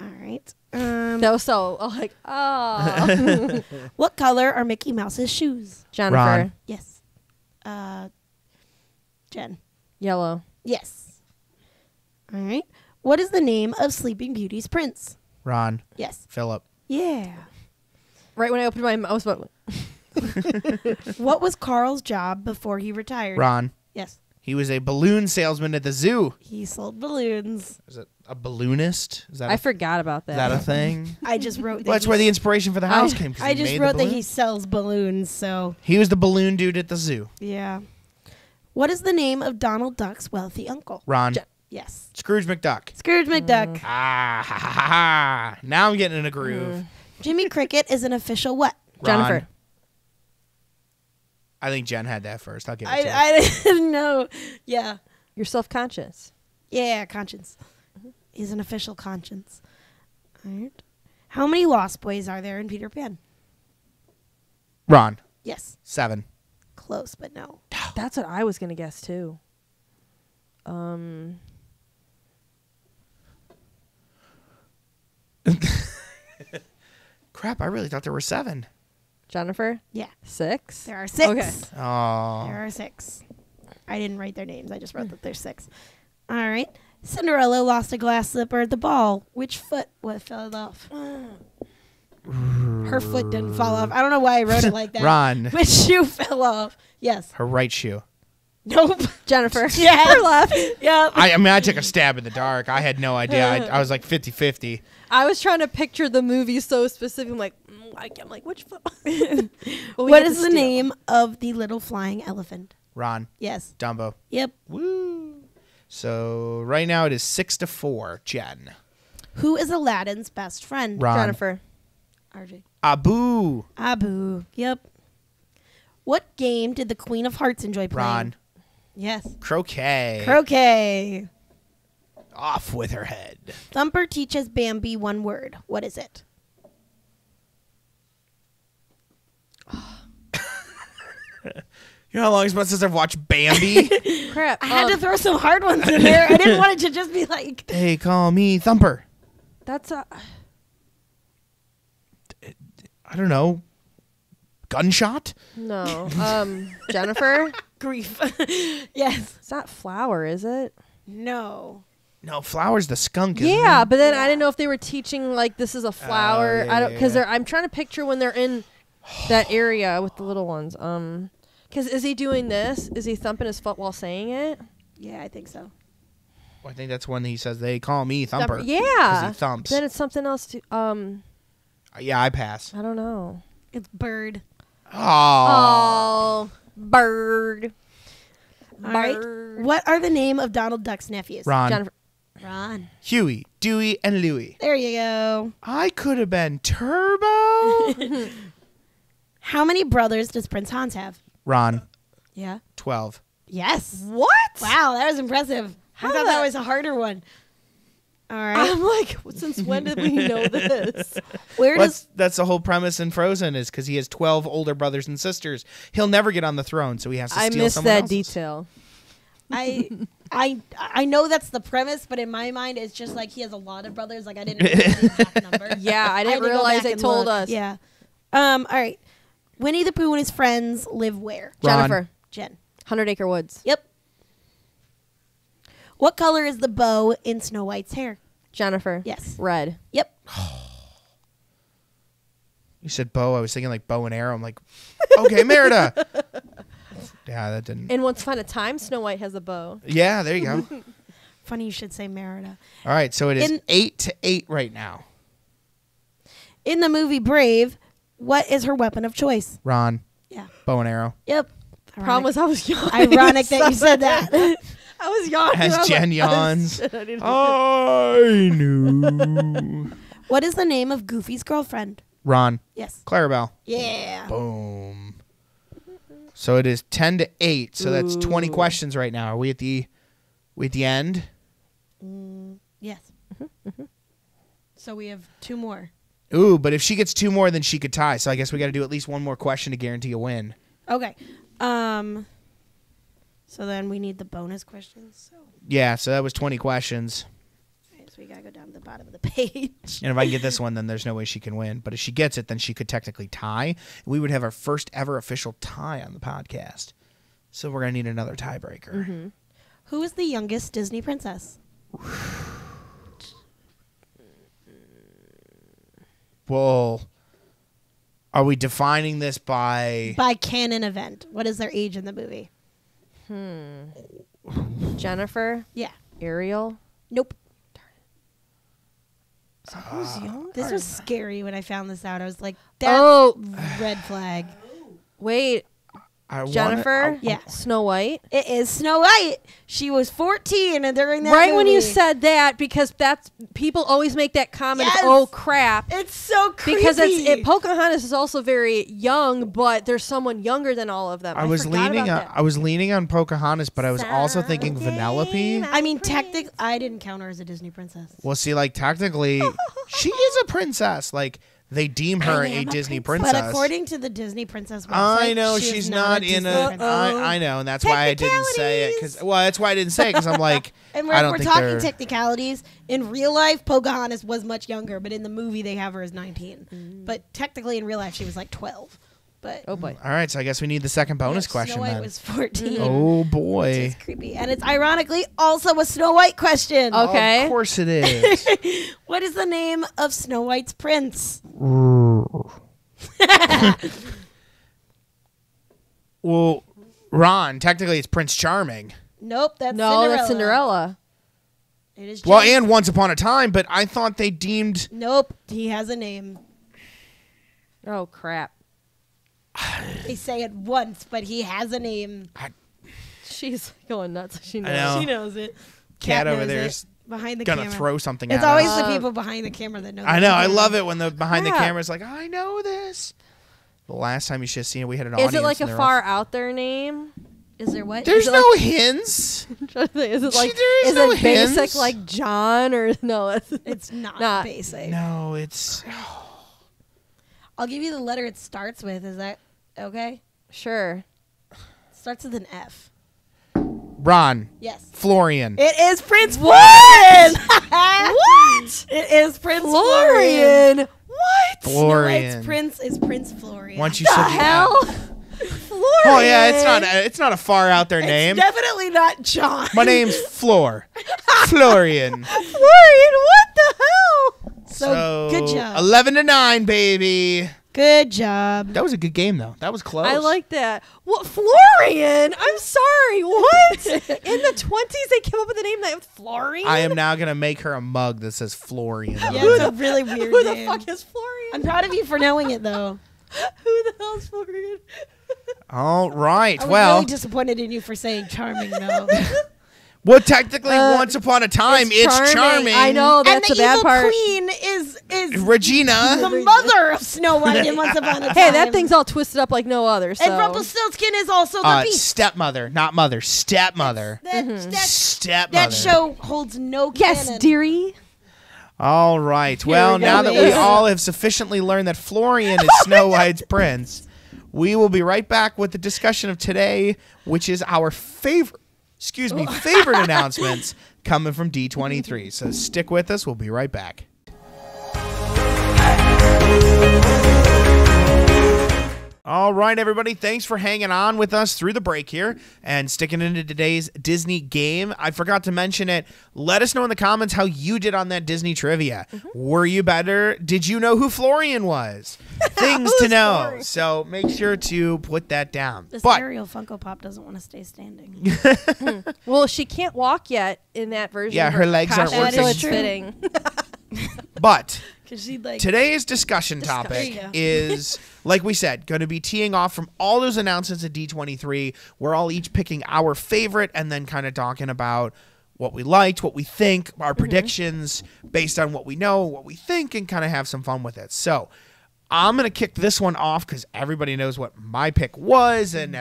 Speaker 4: All right.
Speaker 2: That was so, like, oh.
Speaker 4: What color are Mickey Mouse's shoes?
Speaker 2: Jennifer.
Speaker 3: Ron.
Speaker 4: Yes. Jen.
Speaker 2: Yellow.
Speaker 4: Yes. All right. What is the name of Sleeping Beauty's prince?
Speaker 3: Ron.
Speaker 4: Yes.
Speaker 3: Philip.
Speaker 4: Yeah.
Speaker 2: Right when I opened my mouse button.
Speaker 4: What was Carl's job before he retired?
Speaker 3: Ron.
Speaker 4: Yes.
Speaker 3: He was a balloon salesman at the zoo.
Speaker 4: He sold balloons.
Speaker 3: Is it a balloonist? Is that
Speaker 2: I
Speaker 3: a,
Speaker 2: forgot about
Speaker 3: is that a thing?
Speaker 4: I just wrote that.
Speaker 3: Well, that's where the inspiration for the house came. 'cause
Speaker 4: I
Speaker 3: he
Speaker 4: just
Speaker 3: made the
Speaker 4: wrote that he
Speaker 3: balloons.
Speaker 4: sells balloons, so
Speaker 3: He was the balloon dude at the zoo.
Speaker 4: yeah. What is the name of Donald Duck's wealthy uncle?
Speaker 3: Ron.
Speaker 4: Yes.
Speaker 3: Scrooge McDuck.
Speaker 4: Scrooge McDuck.
Speaker 3: Ah, ha, ha, ha, ha. Now I'm getting in a groove.
Speaker 4: Jimmy Cricket is an official what?
Speaker 3: Ron.
Speaker 2: Jennifer.
Speaker 3: I think Jen had that first. I'll give it to her.
Speaker 4: I didn't know. Yeah.
Speaker 2: You're self-conscious.
Speaker 4: Yeah, conscience. He's an official conscience. All right. How many Lost Boys are there in Peter Pan?
Speaker 3: Ron.
Speaker 4: Yes.
Speaker 3: 7.
Speaker 4: Close, but no.
Speaker 2: That's what I was going to guess, too.
Speaker 3: Crap, I really thought there were 7.
Speaker 2: Jennifer?
Speaker 4: Yeah.
Speaker 2: 6?
Speaker 4: There are 6.
Speaker 2: Okay.
Speaker 3: Oh.
Speaker 4: There are 6. I didn't write their names. I just wrote that there's 6. All right. Cinderella lost a glass slipper at the ball. Which foot fell off? Her foot didn't fall off. I don't know why I wrote it like that.
Speaker 3: Ron.
Speaker 4: Which shoe fell off? Yes.
Speaker 3: Her right shoe.
Speaker 4: Nope.
Speaker 2: Jennifer.
Speaker 4: Yeah.
Speaker 2: Her left.
Speaker 4: Yep.
Speaker 3: I mean, I took a stab in the dark. I had no idea. I was like 50-50.
Speaker 2: I was trying to picture the movie so specific. I'm like, which foot?
Speaker 4: What is the name of the little flying elephant?
Speaker 3: Ron.
Speaker 4: Yes.
Speaker 3: Dumbo.
Speaker 4: Yep.
Speaker 3: Woo. So right now it is 6-4. Jen.
Speaker 4: Who is Aladdin's best friend?
Speaker 3: Ron.
Speaker 2: Jennifer.
Speaker 4: RJ.
Speaker 3: Abu.
Speaker 4: Abu. Yep. What game did the Queen of Hearts enjoy playing?
Speaker 3: Ron.
Speaker 4: Yes.
Speaker 3: Croquet.
Speaker 4: Croquet.
Speaker 3: Off with her head.
Speaker 4: Thumper teaches Bambi one word. What is it?
Speaker 3: You know how long it's been since I've watched Bambi?
Speaker 2: Crap.
Speaker 4: I had to throw some hard ones in there. I didn't want it to just be like.
Speaker 3: They call me Thumper.
Speaker 2: That's a.
Speaker 3: I don't know. Gunshot?
Speaker 2: No. Jennifer?
Speaker 4: Grief. Yes.
Speaker 2: It's not flower, is it?
Speaker 4: No.
Speaker 3: No, Flower's the skunk, isn't
Speaker 2: Yeah,
Speaker 3: it?
Speaker 2: but then I didn't know if they were teaching like this is a flower.
Speaker 3: yeah,
Speaker 2: I don't because
Speaker 3: yeah.
Speaker 2: I'm trying to picture when they're in that area with the little ones. Because is he doing this? Is he thumping his foot while saying it?
Speaker 4: Yeah, I think so.
Speaker 3: Well, I think that's when he says, they call me Thumper. 'Cause
Speaker 2: Yeah.
Speaker 3: he thumps.
Speaker 2: Then it's something else to.
Speaker 3: Yeah, I pass.
Speaker 2: I don't know.
Speaker 4: It's bird.
Speaker 3: Oh.
Speaker 2: Oh, bird.
Speaker 4: All right.
Speaker 2: Bird.
Speaker 4: What are the name of Donald Duck's nephews?
Speaker 3: Ron.
Speaker 2: Jennifer.
Speaker 4: Ron.
Speaker 3: Huey, Dewey, and Louie.
Speaker 4: There you go.
Speaker 3: I could have been Turbo.
Speaker 4: How many brothers does Prince Hans have?
Speaker 3: Ron,
Speaker 4: Yeah.
Speaker 3: 12.
Speaker 4: Yes.
Speaker 2: What?
Speaker 4: Wow, that was impressive. I
Speaker 2: How
Speaker 4: thought that
Speaker 2: the-
Speaker 4: was a harder one. All right.
Speaker 2: I'm like, since when did we know this?
Speaker 4: Where does
Speaker 3: That's the whole premise in Frozen is because he has 12 older brothers and sisters. He'll never get on the throne, so he has to
Speaker 2: I
Speaker 3: steal
Speaker 2: missed
Speaker 3: someone
Speaker 2: that
Speaker 3: else's.
Speaker 2: detail.
Speaker 4: I know that's the premise, but in my mind, it's just like he has a lot of brothers. Like I didn't know the exact number.
Speaker 2: Yeah, I
Speaker 4: had
Speaker 2: didn't
Speaker 4: to go
Speaker 2: realize
Speaker 4: back
Speaker 2: they
Speaker 4: and
Speaker 2: told
Speaker 4: look.
Speaker 2: us.
Speaker 4: Yeah. All right. Winnie the Pooh and his friends live where?
Speaker 3: Ron.
Speaker 2: Jennifer,
Speaker 4: Jen.
Speaker 2: 100 Acre Woods.
Speaker 4: Yep. What color is the bow in Snow White's hair?
Speaker 2: Jennifer.
Speaker 4: Yes.
Speaker 2: Red.
Speaker 4: Yep.
Speaker 3: You said bow. I was thinking like bow and arrow. I'm like, okay, Merida. Yeah, that didn't.
Speaker 2: And once upon a time, Snow White has a bow.
Speaker 3: Yeah, there you go.
Speaker 4: Funny you should say Merida.
Speaker 3: All right, so it is
Speaker 4: In-
Speaker 3: 8-8 right now.
Speaker 4: In the movie Brave, what is her weapon of choice?
Speaker 3: Ron,
Speaker 4: Yeah.
Speaker 3: bow and arrow.
Speaker 4: Yep.
Speaker 2: Problem was I was yawning.
Speaker 4: Ironic that you said that.
Speaker 2: I was yawning.
Speaker 3: As
Speaker 2: I was
Speaker 3: Jen
Speaker 2: like,
Speaker 3: yawns.
Speaker 2: shit, I didn't-
Speaker 3: I knew.
Speaker 4: What is the name of Goofy's girlfriend?
Speaker 3: Ron,
Speaker 4: Yes.
Speaker 3: Clarabelle.
Speaker 4: Yeah.
Speaker 3: Boom. So it is 10-8. So that's 20 questions right now. Are we at the end?
Speaker 4: Yes. So we have 2 more.
Speaker 3: Ooh, but if she gets 2 more, then she could tie. So I guess we got to do at least 1 more question to guarantee a win.
Speaker 4: Okay. So then we need the bonus questions. So,
Speaker 3: Yeah, so that was 20 questions.
Speaker 4: okay, so we gotta go down to the bottom of the page.
Speaker 3: And if I can get this one, then there's no way she can win. But if she gets it, then she could technically tie. We would have our first ever official tie on the podcast. So we're going to need another tiebreaker.
Speaker 4: Who is the youngest Disney princess?
Speaker 3: Well, are we defining this by...
Speaker 4: By canon event. What is their age in the movie?
Speaker 2: Jennifer.
Speaker 4: Yeah.
Speaker 2: Ariel.
Speaker 4: Nope.
Speaker 2: So who's young?
Speaker 4: This was scary when I found this out. I was like, that's
Speaker 2: Oh,
Speaker 4: red flag.
Speaker 2: wait.
Speaker 3: I
Speaker 2: Jennifer.
Speaker 4: Yeah.
Speaker 2: Snow White.
Speaker 4: It is Snow White. She was 14 and during that
Speaker 2: Right when you
Speaker 4: movie.
Speaker 2: said that, because that's people always make that comment.
Speaker 4: Yes.
Speaker 2: Of, oh crap!
Speaker 4: It's so creepy.
Speaker 2: Because Pocahontas is also very young, but there's someone younger than all of them.
Speaker 3: I was
Speaker 2: forgot
Speaker 3: leaning
Speaker 2: about
Speaker 3: on
Speaker 2: that.
Speaker 3: I was leaning on Pocahontas, but I was also thinking Vanellope.
Speaker 4: I mean, technically, I didn't count her as a Disney princess.
Speaker 3: Well, see, like technically, she is a princess. Like they deem her a Disney princess.
Speaker 4: But according to the Disney princess website,
Speaker 3: I know
Speaker 4: she
Speaker 3: she's
Speaker 4: is
Speaker 3: not
Speaker 4: a
Speaker 3: in
Speaker 4: Disney
Speaker 3: a.
Speaker 4: princess.
Speaker 3: I know, and that's why I didn't say it. That's why I didn't say it because I'm like,
Speaker 4: And
Speaker 3: I don't
Speaker 4: we're
Speaker 3: think
Speaker 4: talking
Speaker 3: they're.
Speaker 4: technicalities. In real life, Pocahontas was much younger, but in the movie, they have her as 19. But technically, in real life, she was like 12. But
Speaker 2: Oh boy.
Speaker 3: All right, so I guess we need the second bonus question
Speaker 4: Snow White
Speaker 3: then.
Speaker 4: was 14.
Speaker 3: Oh
Speaker 4: Which
Speaker 3: boy!
Speaker 4: is creepy. And it's ironically also a Snow White question.
Speaker 2: Okay.
Speaker 3: Of course it is.
Speaker 4: What is the name of Snow White's prince?
Speaker 3: Well, Ron, technically it's Prince Charming.
Speaker 4: Nope, that's
Speaker 2: No,
Speaker 4: Cinderella.
Speaker 2: that's Cinderella.
Speaker 4: It is
Speaker 3: Well,
Speaker 4: James.
Speaker 3: and Once Upon a Time, but I thought they deemed.
Speaker 4: Nope, he has a name.
Speaker 2: Oh crap.
Speaker 4: They say it once, but he has a name.
Speaker 2: She's going nuts. She knows.
Speaker 3: I know.
Speaker 4: She knows it.
Speaker 3: Cat over
Speaker 4: knows
Speaker 3: there
Speaker 4: it.
Speaker 3: is
Speaker 4: Behind the
Speaker 3: gonna
Speaker 4: camera.
Speaker 3: throw something
Speaker 4: It's
Speaker 3: at
Speaker 4: always
Speaker 3: us.
Speaker 4: the people behind the camera that know.
Speaker 3: I know. I
Speaker 4: that.
Speaker 3: love it when the behind the
Speaker 2: Yeah.
Speaker 3: camera is like, I know this. The last time you should have seen it, we had an
Speaker 2: Is
Speaker 3: audience.
Speaker 2: it like a
Speaker 3: and they're
Speaker 2: far out there name?
Speaker 4: Is there what?
Speaker 3: There's
Speaker 2: is it
Speaker 3: no
Speaker 2: like-
Speaker 3: hints.
Speaker 2: Is it like
Speaker 3: there is
Speaker 2: is
Speaker 3: no
Speaker 2: it basic
Speaker 3: hints.
Speaker 2: like John or no?
Speaker 4: It's not,
Speaker 2: Not-
Speaker 4: basic.
Speaker 3: No, it's.
Speaker 4: I'll give you the letter it starts with. Is that okay?
Speaker 2: Sure.
Speaker 4: Starts with an F.
Speaker 3: Ron.
Speaker 4: Yes.
Speaker 3: Florian.
Speaker 4: It is Prince Florian. What? It is Prince Florian.
Speaker 2: Florian.
Speaker 4: What? Snow
Speaker 3: Florian.
Speaker 4: White's prince is Prince Florian.
Speaker 3: Once you
Speaker 2: The
Speaker 3: said
Speaker 2: hell? Florian.
Speaker 3: Oh yeah, it's not a far out there
Speaker 4: It's
Speaker 3: name.
Speaker 4: definitely not John.
Speaker 3: My name's Florian.
Speaker 2: Florian. What the hell?
Speaker 4: So, good job.
Speaker 3: 11-9, baby.
Speaker 4: Good job.
Speaker 3: That was a good game though. That was close.
Speaker 2: I like that. What Florian? I'm sorry. What? In the 20s they came up with the name that Florian?
Speaker 3: I am now gonna make her a mug that says Florian.
Speaker 4: Yeah, it's a really weird
Speaker 2: Who the
Speaker 4: name.
Speaker 2: fuck is Florian?
Speaker 4: I'm proud of you for knowing it, though.
Speaker 2: Who the hell's Florian?
Speaker 3: All right.
Speaker 4: I was
Speaker 3: Well,
Speaker 4: really disappointed in you for saying charming, though.
Speaker 3: well, technically, Once Upon a Time, it's charming.
Speaker 2: I know, that's
Speaker 4: and
Speaker 2: the
Speaker 4: the
Speaker 2: bad
Speaker 4: evil
Speaker 2: part.
Speaker 4: queen is
Speaker 3: Regina.
Speaker 4: the mother of Snow White in Once Upon a Time.
Speaker 2: Hey, that thing's all twisted up like no other. So.
Speaker 4: And Rumpelstiltskin is also the beast.
Speaker 3: Stepmother, not mother. Stepmother.
Speaker 4: That
Speaker 3: Stepmother.
Speaker 4: show holds no
Speaker 2: Yes,
Speaker 4: canon.
Speaker 2: dearie.
Speaker 3: All right. Well,
Speaker 2: we go,
Speaker 3: now that we
Speaker 2: baby.
Speaker 3: all have sufficiently learned that Florian is Snow White's prince, we will be right back with the discussion of today, which is our favorite announcements coming from D23. So stick with us. We'll be right back. All right, everybody. Thanks for hanging on with us through the break here and sticking into today's Disney game. I forgot to mention it. Let us know in the comments how you did on that Disney trivia. Were you better? Did you know who Florian was? Things to know.
Speaker 2: Florian?
Speaker 3: So make sure to put that down.
Speaker 4: This
Speaker 3: But
Speaker 4: Ariel Funko Pop doesn't want to stay standing.
Speaker 2: Well, she can't walk yet in that version.
Speaker 3: Yeah,
Speaker 2: of
Speaker 3: her legs aren't
Speaker 2: costume,
Speaker 4: working.
Speaker 2: So
Speaker 4: That
Speaker 2: it's
Speaker 4: is true.
Speaker 2: fitting.
Speaker 3: but
Speaker 4: Because she'd like.
Speaker 3: today's discussion
Speaker 4: There
Speaker 3: topic
Speaker 4: you go.
Speaker 3: is, like we said, going to be teeing off from all those announcements at D23. We're all each picking our favorite and then kind of talking about what we liked, what we think, our predictions based on what we know, what we think, and kind of have some fun with it. So I'm going to kick this one off because everybody knows what my pick was. And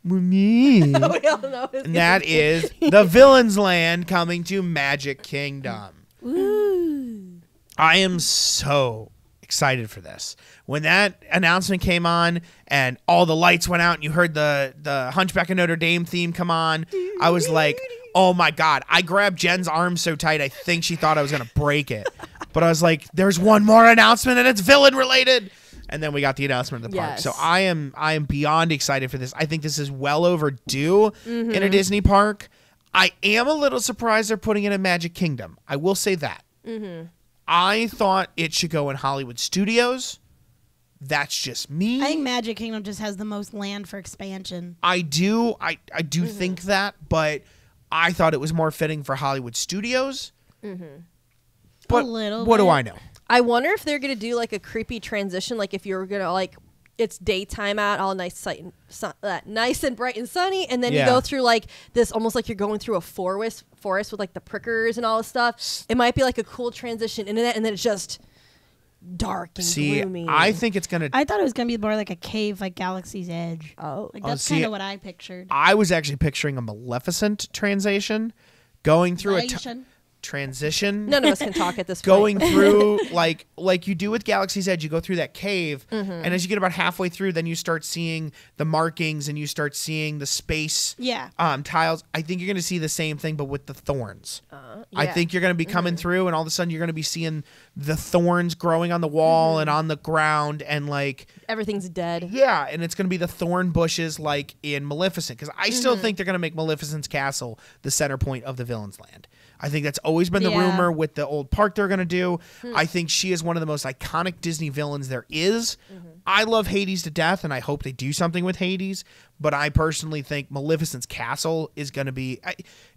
Speaker 3: me.
Speaker 2: We all know his
Speaker 3: And that is the Villain's Land coming to Magic Kingdom.
Speaker 4: Ooh.
Speaker 3: I am so excited for this. When that announcement came on and all the lights went out and you heard the Hunchback of Notre Dame theme come on, I was like, oh my God. I grabbed Jen's arm so tight I think she thought I was going to break it. But I was like, there's one more announcement and it's villain related. And then we got the announcement of the park.
Speaker 2: Yes.
Speaker 3: So I am beyond excited for this. I think this is well overdue in a Disney park. I am a little surprised they're putting it in Magic Kingdom. I will say that. I thought it should go in Hollywood Studios. That's just me.
Speaker 4: I think Magic Kingdom just has the most land for expansion.
Speaker 3: I do think that, but I thought it was more fitting for Hollywood Studios. But
Speaker 4: A little
Speaker 3: what do
Speaker 4: bit.
Speaker 3: I know?
Speaker 2: I wonder if they're gonna do like a creepy transition, like if you're gonna like it's daytime out, all nice, nice and bright and sunny, and then
Speaker 3: Yeah.
Speaker 2: you go through like this, almost like you're going through a forest with like the prickers and all this stuff. It might be like a cool transition into that, and then it's just dark and
Speaker 3: See,
Speaker 2: gloomy.
Speaker 3: I think it's gonna.
Speaker 4: I thought it was going to be more like a cave, like Galaxy's Edge.
Speaker 2: Oh.
Speaker 4: Like
Speaker 3: Oh,
Speaker 4: that's
Speaker 3: see,
Speaker 4: kind of what I pictured.
Speaker 3: I was actually picturing a Maleficent translation, going through a.
Speaker 4: Malaysian.
Speaker 3: transition.
Speaker 2: None of us can talk at this
Speaker 3: Going
Speaker 2: point.
Speaker 3: through like you do with Galaxy's Edge, you go through that cave, and as you get about halfway through, then you start seeing the markings and you start seeing the space tiles. I think you're going to see the same thing, but with the thorns. I think you're going to be coming through, and all of a sudden you're going to be seeing the thorns growing on the wall and on the ground, and like
Speaker 2: everything's dead.
Speaker 3: Yeah, and it's going to be the thorn bushes like in Maleficent, because I still think they're going to make Maleficent's castle the center point of the villain's land. I think that's always been the rumor with the old park they're going to do. I think she is one of the most iconic Disney villains there is. I love Hades to death, and I hope they do something with Hades. But I personally think Maleficent's castle is going to be...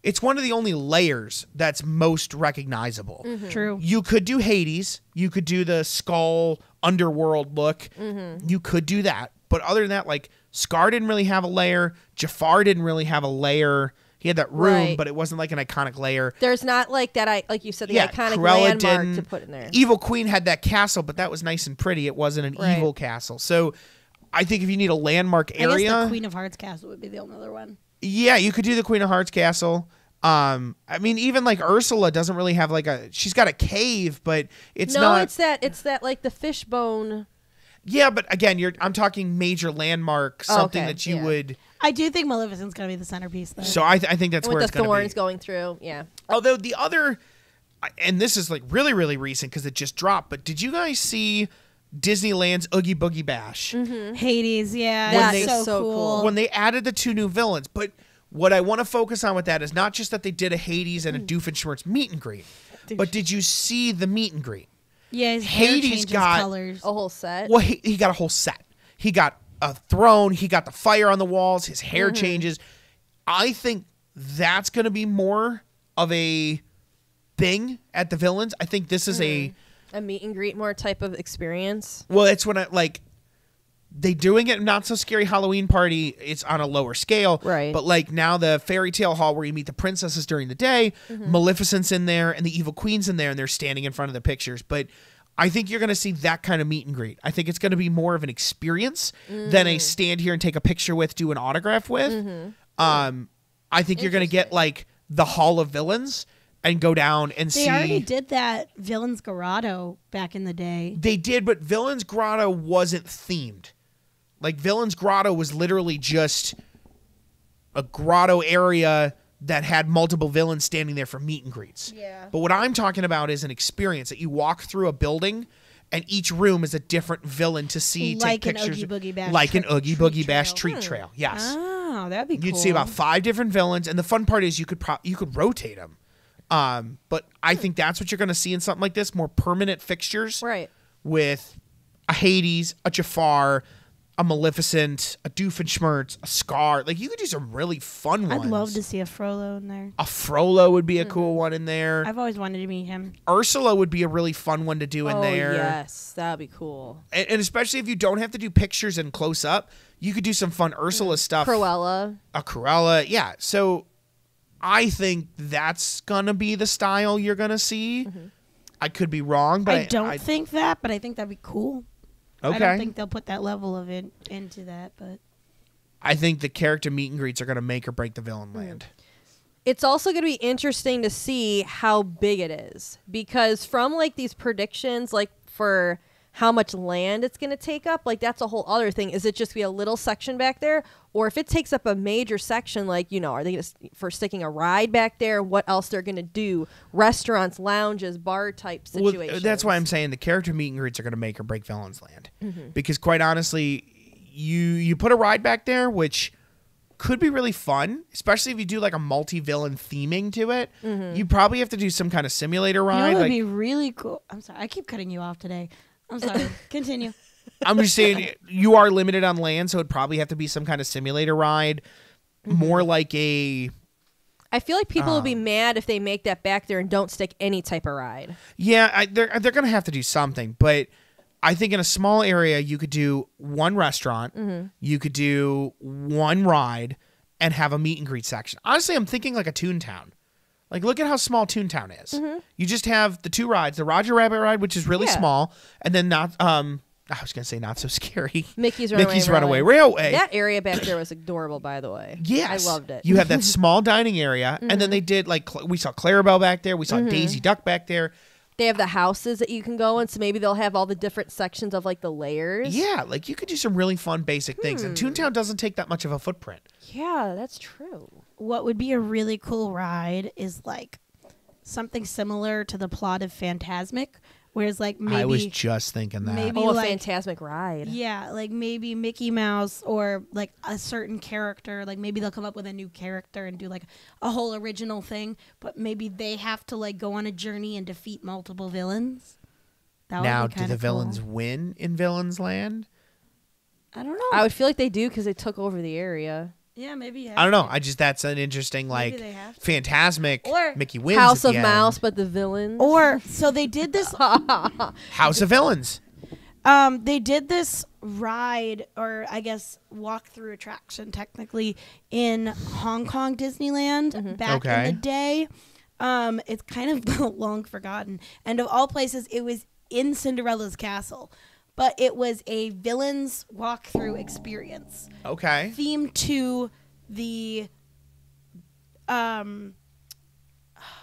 Speaker 3: it's one of the only layers that's most recognizable.
Speaker 4: True.
Speaker 3: You could do Hades. You could do the skull underworld look. You could do that. But other than that, like, Scar didn't really have a layer. Jafar didn't really have a layer. He had that room, but it wasn't like an iconic layer.
Speaker 2: There's not like that, like you said, the iconic
Speaker 3: Cruella
Speaker 2: landmark
Speaker 3: didn't.
Speaker 2: to put in there.
Speaker 3: Evil Queen had that castle, but that was nice and pretty. It wasn't an evil castle. So I think if you need a landmark area...
Speaker 4: I guess the Queen of Hearts castle would be the only other one.
Speaker 3: Yeah, you could do the Queen of Hearts castle. I mean, even like Ursula doesn't really have like a... She's got a cave, but it's not...
Speaker 2: No, it's that like the fishbone...
Speaker 3: Yeah, but again, I'm talking major landmark, something that you would...
Speaker 4: I do think Maleficent's going to be the centerpiece, though.
Speaker 3: So I think that's where it's going to be.
Speaker 2: With the thorns going through, yeah.
Speaker 3: Although the other, and this is like really, really recent because it just dropped, but did you guys see Disneyland's Oogie Boogie Bash?
Speaker 4: Hades, yeah.
Speaker 2: That's so cool.
Speaker 3: When they added the 2 new villains. But what I want to focus on with that is not just that they did a Hades and a Doofenshmirtz meet and greet, but did you see the meet and greet?
Speaker 4: Yeah, his
Speaker 3: Hades got
Speaker 4: colors.
Speaker 2: A whole set.
Speaker 3: Well, he got a whole set. He got a throne. He got the fire on the walls. His hair changes. I think that's going to be more of a thing at the villains. I think this is a
Speaker 2: meet and greet more type of experience.
Speaker 3: Well, it's when they doing it Not So Scary Halloween Party. It's on a lower scale,
Speaker 2: right?
Speaker 3: But like now the fairy tale hall where you meet the princesses during the day, Maleficent's in there and the evil queen's in there, and they're standing in front of the pictures. But I think you're going to see that kind of meet and greet. I think it's going to be more of an experience than a stand here and take a picture with, do an autograph with. I think you're going to get like the Hall of Villains and go down and see.
Speaker 4: They already did that Villains Grotto back in the day.
Speaker 3: They did, but Villains Grotto wasn't themed. Like Villains Grotto was literally just a grotto area that had multiple villains standing there for meet and greets.
Speaker 2: Yeah.
Speaker 3: But what I'm talking about is an experience that you walk through a building and each room is a different villain to see,
Speaker 4: like
Speaker 3: take pictures.
Speaker 4: An Oogie Boogie Bash
Speaker 3: like an Oogie Boogie Bash
Speaker 4: trail.
Speaker 3: treat trail. Yes.
Speaker 4: Oh, that'd be cool.
Speaker 3: You'd see about 5 different villains, and the fun part is you could rotate them. But I think that's what you're going to see in something like this, more permanent fixtures.
Speaker 2: Right.
Speaker 3: With a Hades, a Jafar, a Maleficent, a Doofenshmirtz, a Scar. Like, you could do some really fun ones.
Speaker 4: I'd love to see a Frollo in there.
Speaker 3: A Frollo would be a cool one in there.
Speaker 4: I've always wanted to meet him.
Speaker 3: Ursula would be a really fun one to do in there.
Speaker 2: Yes, that would be cool.
Speaker 3: And especially if you don't have to do pictures and close up, you could do some fun Ursula stuff.
Speaker 2: Cruella.
Speaker 3: A Cruella, yeah. So I think that's going to be the style you're going to see. I could be wrong, but
Speaker 4: I don't think that, but I think that'd be cool.
Speaker 3: Okay.
Speaker 4: I don't think they'll put that level of it into that, but
Speaker 3: I think the character meet and greets are going to make or break the villain land.
Speaker 2: It's also going to be interesting to see how big it is, because from like these predictions, like for how much land it's going to take up, like that's a whole other thing. Is it just going to be a little section back there, or if it takes up a major section, like, you know, are they going to for sticking a ride back there? What else they're going to do? Restaurants, lounges, bar type situations.
Speaker 3: Well, that's why I'm saying the character meet and greets are going to make or break villain's land, because quite honestly, you put a ride back there, which could be really fun, especially if you do like a multi-villain theming to it. You probably have to do some kind of simulator ride.
Speaker 4: You know, it'd be really cool. I'm sorry, I keep cutting you off today. I'm sorry. Continue.
Speaker 3: I'm just saying you are limited on land, so it'd probably have to be some kind of simulator ride, more like a...
Speaker 2: I feel like people will be mad if they make that back there and don't stick any type of ride.
Speaker 3: Yeah, they're going to have to do something, but I think in a small area, you could do one restaurant, you could do one ride, and have a meet and greet section. Honestly, I'm thinking like a Toontown. Like, look at how small Toontown is. You just have the 2 rides, the Roger Rabbit ride, which is really small, and then I was gonna say not so scary.
Speaker 2: Mickey's
Speaker 3: Runaway Railway.
Speaker 2: That area back there was adorable, by the way.
Speaker 3: Yes,
Speaker 2: I loved it.
Speaker 3: You have that small dining area, and then they did like we saw Clarabelle back there. We saw Daisy Duck back there.
Speaker 2: They have the houses that you can go in, so maybe they'll have all the different sections of like the layers.
Speaker 3: Yeah, like you could do some really fun basic things, and Toontown doesn't take that much of a footprint.
Speaker 2: Yeah, that's true.
Speaker 4: What would be a really cool ride is like something similar to the plot of Fantasmic, whereas like maybe
Speaker 3: I was just thinking that.
Speaker 4: maybe
Speaker 2: a
Speaker 4: like
Speaker 2: Fantasmic ride.
Speaker 4: yeah, like maybe Mickey Mouse or like a certain character, like maybe they'll come up with a new character and do like a whole original thing, but maybe they have to like go on a journey and defeat multiple villains. That would
Speaker 3: Now,
Speaker 4: be
Speaker 3: do
Speaker 4: kinda
Speaker 3: the villains
Speaker 4: cool.
Speaker 3: win in Villains Land?
Speaker 4: I don't know.
Speaker 2: I would feel like they do because they took over the area.
Speaker 4: yeah, maybe.
Speaker 3: I don't know. That's an interesting
Speaker 4: Maybe they have to.
Speaker 3: Phantasmic.
Speaker 4: Or
Speaker 3: Mickey wins.
Speaker 2: House
Speaker 3: at
Speaker 2: of
Speaker 3: the
Speaker 2: Mouse,
Speaker 3: end.
Speaker 2: but the villains.
Speaker 4: Or so they did this.
Speaker 3: House of Villains.
Speaker 4: They did this ride, or I guess walk-through attraction, technically, in Hong Kong Disneyland back in the day. It's kind of long forgotten, and of all places, it was in Cinderella's castle, but it was a villains walk-through experience
Speaker 3: Okay.
Speaker 4: themed to the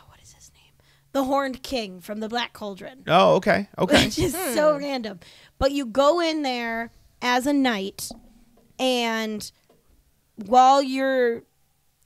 Speaker 4: what is his name? The Horned King from the Black Cauldron.
Speaker 3: Oh, okay. Okay.
Speaker 4: Which is so random. But you go in there as a knight, and while you're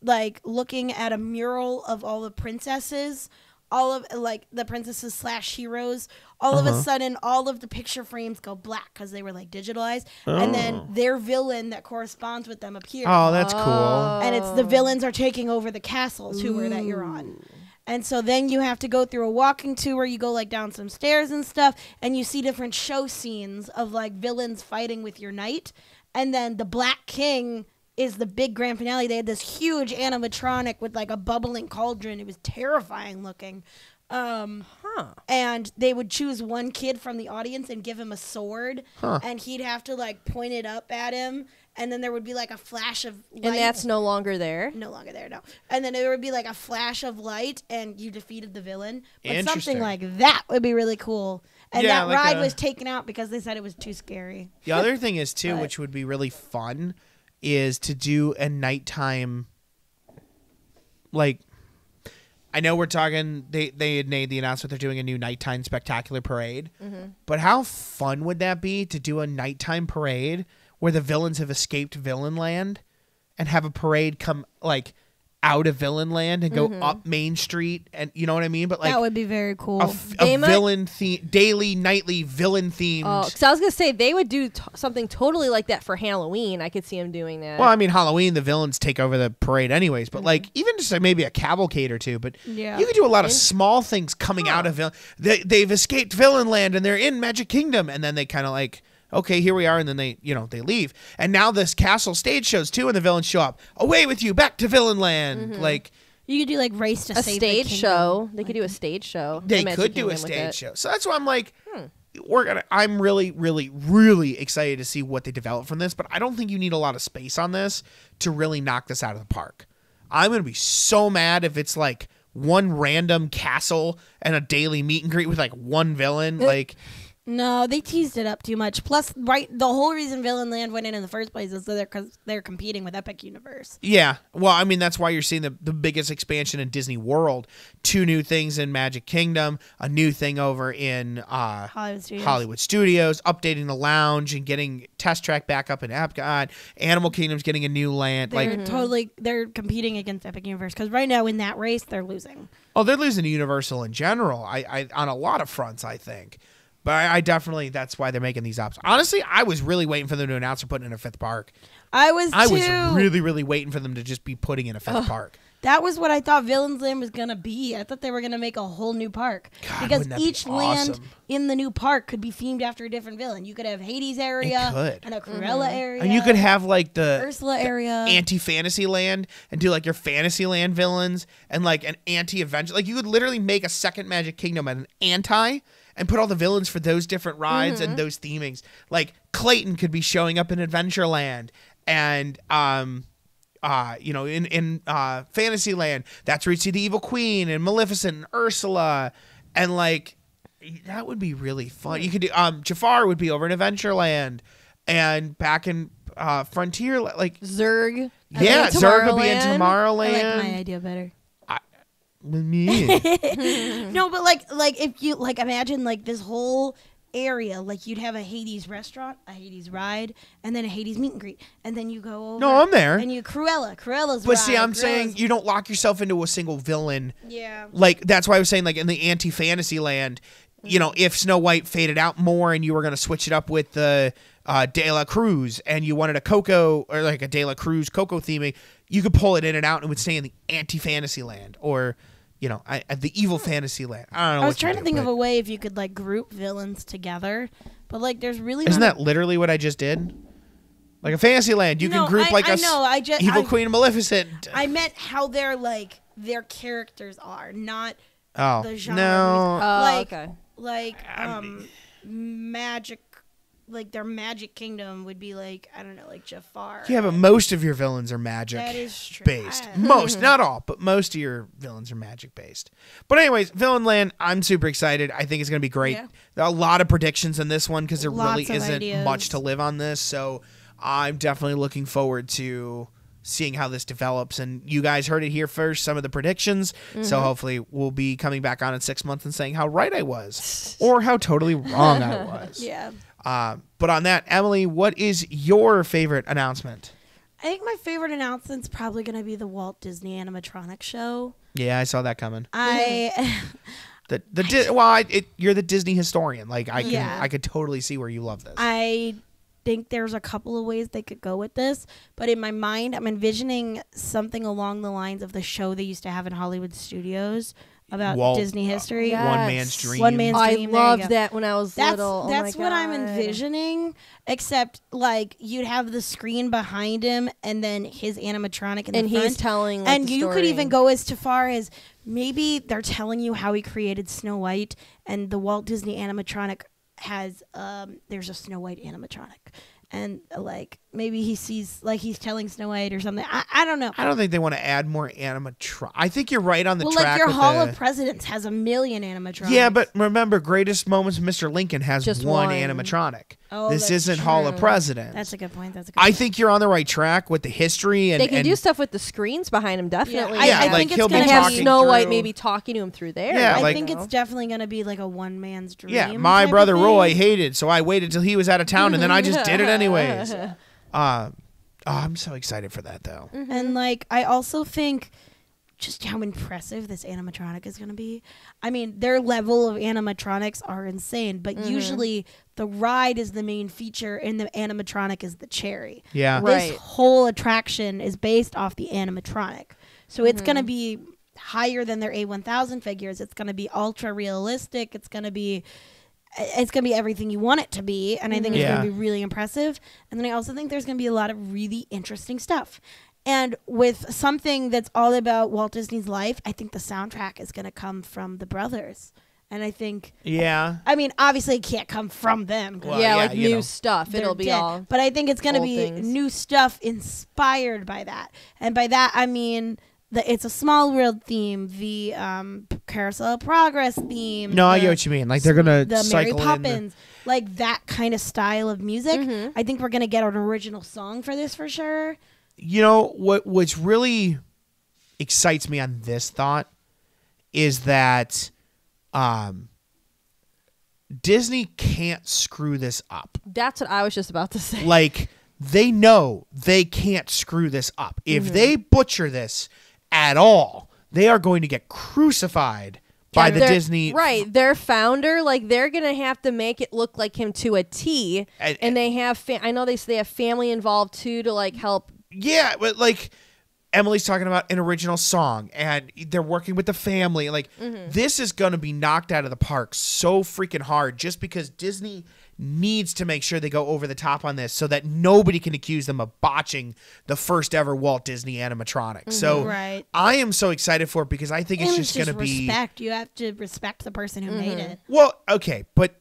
Speaker 4: like looking at a mural of all the princesses, all of like the princesses / heroes, all of a sudden all of the picture frames go black because they were like digitalized, and then their villain that corresponds with them appears.
Speaker 3: Oh, that's cool.
Speaker 4: And it's the villains are taking over the castle tour that you're on. And so then you have to go through a walking tour where you go like down some stairs and stuff, and you see different show scenes of like villains fighting with your knight. And then the Black King is the big grand finale. They had this huge animatronic with like a bubbling cauldron. It was terrifying looking. And they would choose one kid from the audience and give him a sword, and he'd have to like point it up at him, and then there would be like a flash of light.
Speaker 2: and that's no longer there.
Speaker 4: No longer there, no. And then there would be like a flash of light, and you defeated the villain. But
Speaker 3: Interesting.
Speaker 4: something like that would be really cool. And
Speaker 3: Yeah,
Speaker 4: that
Speaker 3: like
Speaker 4: ride
Speaker 3: a-
Speaker 4: was taken out because they said it was too scary.
Speaker 3: The other thing is too,
Speaker 4: But-
Speaker 3: which would be really fun, is to do a nighttime. Like, I know we're talking. They had made the announcement they're doing a new nighttime spectacular parade. But how fun would that be to do a nighttime parade where the villains have escaped Villain Land, and have a parade come like out of Villain Land and go up Main Street, and you know what I mean? But like
Speaker 4: That would be very cool.
Speaker 3: a
Speaker 2: They might-
Speaker 3: villain theme, daily, nightly villain themed.
Speaker 2: Oh, because I was gonna say they would do something totally like that for Halloween. I could see them doing that.
Speaker 3: Well, I mean, Halloween, the villains take over the parade anyways, but like even just like maybe a cavalcade or two. But
Speaker 4: Yeah.
Speaker 3: you could do a lot of small things coming out of villain. They've escaped Villain Land and they're in Magic Kingdom, and then they kind of like, okay, here we are, and then they leave. And now this castle stage shows too, and the villains show up. Away with you, back to Villain Land. Like
Speaker 4: You could do like race to
Speaker 2: a
Speaker 4: save the
Speaker 2: stage
Speaker 4: kingdom.
Speaker 2: show. They could do a stage show.
Speaker 3: they
Speaker 2: in Magic
Speaker 3: could do a
Speaker 2: Kingdom with
Speaker 3: stage
Speaker 2: it.
Speaker 3: show. So that's why I'm like, I'm really, really, really excited to see what they develop from this. But I don't think you need a lot of space on this to really knock this out of the park. I'm gonna be so mad if it's like one random castle and a daily meet and greet with like one villain. Like,
Speaker 4: No, they teased it up too much. Plus, right, the whole reason Villain Land went in the first place is that they're competing with Epic Universe.
Speaker 3: yeah, well, I mean, that's why you're seeing the biggest expansion in Disney World. 2 new things in Magic Kingdom, a new thing over in
Speaker 4: Hollywood Studios.
Speaker 3: updating the lounge and getting Test Track back up in Epcot. Animal Kingdom's getting a new land.
Speaker 4: They're competing against Epic Universe because right now in that race they're losing.
Speaker 3: They're losing to Universal in general. I on a lot of fronts, I think. But I definitely, that's why they're making these ups. Honestly, I was really waiting for them to announce they're putting in a 5th park.
Speaker 4: I was
Speaker 3: really, really waiting for them to just be putting in a 5th park.
Speaker 4: That was what I thought Villains Land was gonna be. I thought they were gonna make a whole new park
Speaker 3: God,
Speaker 4: because
Speaker 3: wouldn't that be
Speaker 4: each land
Speaker 3: awesome?
Speaker 4: in the new park could be themed after a different villain. You could have Hades area,
Speaker 3: could.
Speaker 4: and a Cruella area,
Speaker 3: And you could have like the
Speaker 4: Ursula area.
Speaker 3: anti-fantasy land and do like your fantasy land villains and like an anti-adventure. Like you could literally make a second Magic Kingdom and an anti and put all the villains for those different rides and those themings. Like Clayton could be showing up in Adventureland, and in Fantasyland, that's where you see the Evil Queen and Maleficent and Ursula, and like That would be really fun. You could do Jafar would be over in Adventureland, and back in Frontier, like
Speaker 2: Zurg.
Speaker 3: yeah, Zurg would be in
Speaker 4: I
Speaker 3: Tomorrowland.
Speaker 4: like my idea better.
Speaker 3: With me.
Speaker 4: No, but like if you like imagine like this whole area, like you'd have a Hades restaurant, a Hades ride, and then a Hades meet and greet, and then you go over.
Speaker 3: No, I'm there.
Speaker 4: And you Cruella's.
Speaker 3: But see, I'm
Speaker 4: Cruella's-
Speaker 3: saying you don't lock yourself into a single villain.
Speaker 4: Yeah.
Speaker 3: Like that's why I was saying, like in the anti-fantasy land, you know, if Snow White faded out more and you were going to switch it up with the De La Cruz and you wanted a Coco or like a De La Cruz Coco theming, you could pull it in and out and it would stay in the anti-fantasy land or, you know, the evil fantasy land. I don't know.
Speaker 4: I was trying to think of a way if you could like group villains together, but like there's really
Speaker 3: Isn't
Speaker 4: not
Speaker 3: that literally what I just did? Like a fantasy land, you
Speaker 4: No,
Speaker 3: can group like
Speaker 4: I
Speaker 3: a
Speaker 4: know, I just-
Speaker 3: evil
Speaker 4: I-
Speaker 3: Queen Maleficent.
Speaker 4: I meant how their characters are, not
Speaker 3: Oh
Speaker 4: the genre.
Speaker 3: no.
Speaker 2: Oh,
Speaker 4: Like-
Speaker 2: okay.
Speaker 4: like magic, like their magic kingdom would be like I don't know, like Jafar.
Speaker 3: Yeah, but most of your villains are magic
Speaker 4: That is true.
Speaker 3: based. Most, not all, but most of your villains are magic based. But anyways, Villain Land, I'm super excited. I think it's going to be great.
Speaker 4: Yeah.
Speaker 3: There are a lot of predictions in this one because there really
Speaker 4: Lots of
Speaker 3: isn't
Speaker 4: ideas.
Speaker 3: much to live on this. So I'm definitely looking forward to seeing how this develops. And you guys heard it here first, some of the predictions. So hopefully we'll be coming back on in 6 months and saying how right I was or how totally wrong I was.
Speaker 4: Yeah.
Speaker 3: But on that, Emily, what is your favorite announcement?
Speaker 4: I think my favorite announcement's probably going to be the Walt Disney animatronic show.
Speaker 3: Yeah, I saw that coming.
Speaker 4: I
Speaker 3: You're the Disney historian. Like
Speaker 4: Yeah.
Speaker 3: I could totally see where you love this.
Speaker 4: I think there's a couple of ways they could go with this, but in my mind, I'm envisioning something along the lines of the show they used to have in Hollywood studios about
Speaker 3: Walt-
Speaker 4: Disney history.
Speaker 2: Yeah.
Speaker 3: One
Speaker 2: Yes.
Speaker 3: man's dream.
Speaker 4: One man's
Speaker 2: I
Speaker 4: dream, there you
Speaker 2: loved
Speaker 4: go.
Speaker 2: that when I was
Speaker 4: That's
Speaker 2: little. Oh
Speaker 4: that's
Speaker 2: my
Speaker 4: what I'm
Speaker 2: God.
Speaker 4: envisioning. Except like you'd have the screen behind him, and then his animatronic in
Speaker 2: And
Speaker 4: the
Speaker 2: he's
Speaker 4: front.
Speaker 2: telling, like,
Speaker 4: and
Speaker 2: the
Speaker 4: you could
Speaker 2: story.
Speaker 4: even go as far as maybe they're telling you how he created Snow White, and the Walt Disney animatronic has there's a Snow White animatronic, and like maybe he sees like he's telling Snow White or something. I don't know.
Speaker 3: I don't think they want to add more animatronic. I think you're right on the
Speaker 4: Well,
Speaker 3: track.
Speaker 4: like your
Speaker 3: with
Speaker 4: Hall
Speaker 3: the-
Speaker 4: of Presidents has a million animatronics.
Speaker 3: Yeah, but remember, Greatest Moments of Mr. Lincoln has
Speaker 2: Just
Speaker 3: one
Speaker 2: one.
Speaker 3: animatronic.
Speaker 4: Oh,
Speaker 3: this
Speaker 4: that's
Speaker 3: isn't Hall of
Speaker 2: true.
Speaker 3: Presidents.
Speaker 4: that's a good point. That's a good
Speaker 3: I
Speaker 4: point.
Speaker 3: think you're on the right track with the history and
Speaker 2: They can
Speaker 3: and-
Speaker 2: do stuff with the screens behind him, definitely.
Speaker 4: I-
Speaker 3: Yeah,
Speaker 4: I
Speaker 3: like
Speaker 4: think it's
Speaker 3: he'll be
Speaker 2: and
Speaker 4: gonna
Speaker 2: have
Speaker 3: talking
Speaker 2: Snow White
Speaker 3: through-
Speaker 2: maybe talking to him through there.
Speaker 3: Yeah,
Speaker 4: I
Speaker 3: like-
Speaker 4: think it's definitely going to be like a one man's dream.
Speaker 3: Yeah, my
Speaker 4: type of
Speaker 3: brother
Speaker 4: thing.
Speaker 3: Roy hated, so I waited till he was out of town, and then I just did it anyways. I'm so excited for that, though.
Speaker 4: And like I also think just how impressive this animatronic is going to be. I mean, their level of animatronics are insane, but usually the ride is the main feature and the animatronic is the cherry.
Speaker 3: Yeah.
Speaker 2: Right.
Speaker 4: This whole attraction is based off the animatronic. So it's going to be higher than their A1000 figures. It's going to be ultra realistic. It's going to be everything you want it to be, and I think it's
Speaker 3: Yeah.
Speaker 4: going to be really impressive. And then I also think there's going to be a lot of really interesting stuff. And with something that's all about Walt Disney's life, I think the soundtrack is going to come from the brothers. And I think,
Speaker 3: Yeah.
Speaker 4: I mean, obviously it can't come from them. 'cause
Speaker 3: Well,
Speaker 2: yeah,
Speaker 3: yeah,
Speaker 2: like
Speaker 3: you
Speaker 2: new
Speaker 3: know.
Speaker 2: stuff.
Speaker 4: they're
Speaker 2: It'll be
Speaker 4: dead.
Speaker 2: all.
Speaker 4: But I think it's going to
Speaker 2: old
Speaker 4: be
Speaker 2: things.
Speaker 4: new stuff inspired by that. And by that, I mean, it's a Small World theme, the Carousel of Progress theme.
Speaker 3: No, I
Speaker 4: the-
Speaker 3: get what you mean. Like they're gonna
Speaker 4: the Mary
Speaker 3: cycle in.
Speaker 4: Poppins, like that kind of style of music.
Speaker 2: Mm-hmm.
Speaker 4: I think we're gonna get an original song for this for sure.
Speaker 3: You know what's really excites me on this thought is that Disney can't screw this up.
Speaker 2: That's what I was just about to say.
Speaker 3: Like they know they can't screw this up. If they butcher this at all, they are going to get crucified by the
Speaker 2: Their-
Speaker 3: Disney.
Speaker 2: right, their founder, like they're gonna have to make it look like him to a T,
Speaker 3: And-
Speaker 2: they have. I know they have family involved too to like help.
Speaker 3: Yeah, but like Emily's talking about an original song and they're working with the family. Like this is going to be knocked out of the park so freaking hard just because Disney needs to make sure they go over the top on this so that nobody can accuse them of botching the first ever Walt Disney animatronic. So
Speaker 4: Right.
Speaker 3: I am so excited for it because I think it's
Speaker 4: And
Speaker 3: just going to be
Speaker 4: respect. You have to respect the person who made it.
Speaker 3: well, okay, but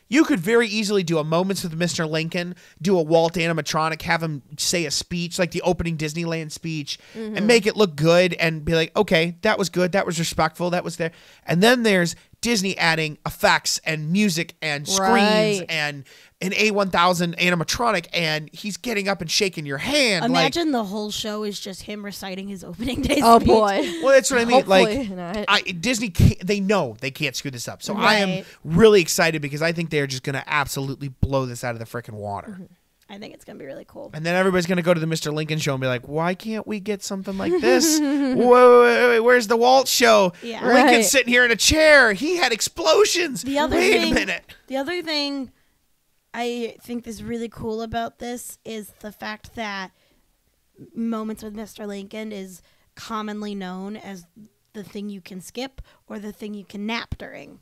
Speaker 3: you could very easily do a Moments with Mr. Lincoln, do a Walt animatronic, have him say a speech like the opening Disneyland speech and make it look good and be like, okay, that was good, that was respectful, that was there. And then there's Disney adding effects and music and screens
Speaker 2: Right.
Speaker 3: and an A1000 animatronic, and he's getting up and shaking your hand.
Speaker 4: Imagine the whole show is just him reciting his opening day
Speaker 2: Oh
Speaker 4: speech.
Speaker 2: boy.
Speaker 3: Well, that's what I mean.
Speaker 2: Hopefully
Speaker 3: Like,
Speaker 2: not.
Speaker 3: Disney, they know they can't screw this up. So I am
Speaker 4: Right.
Speaker 3: really excited because I think they're just going to absolutely blow this out of the freaking water.
Speaker 4: I think it's going to be really cool.
Speaker 3: And then everybody's going to go to the Mr. Lincoln show and be like, why can't we get something like this? Wait, where's the Walt show?
Speaker 4: Yeah.
Speaker 3: Lincoln's
Speaker 2: Right.
Speaker 3: sitting here in a chair. He had explosions.
Speaker 4: The other
Speaker 3: Wait
Speaker 4: thing,
Speaker 3: a minute.
Speaker 4: The other thing I think is really cool about this is the fact that Moments with Mr. Lincoln is commonly known as the thing you can skip or the thing you can nap during.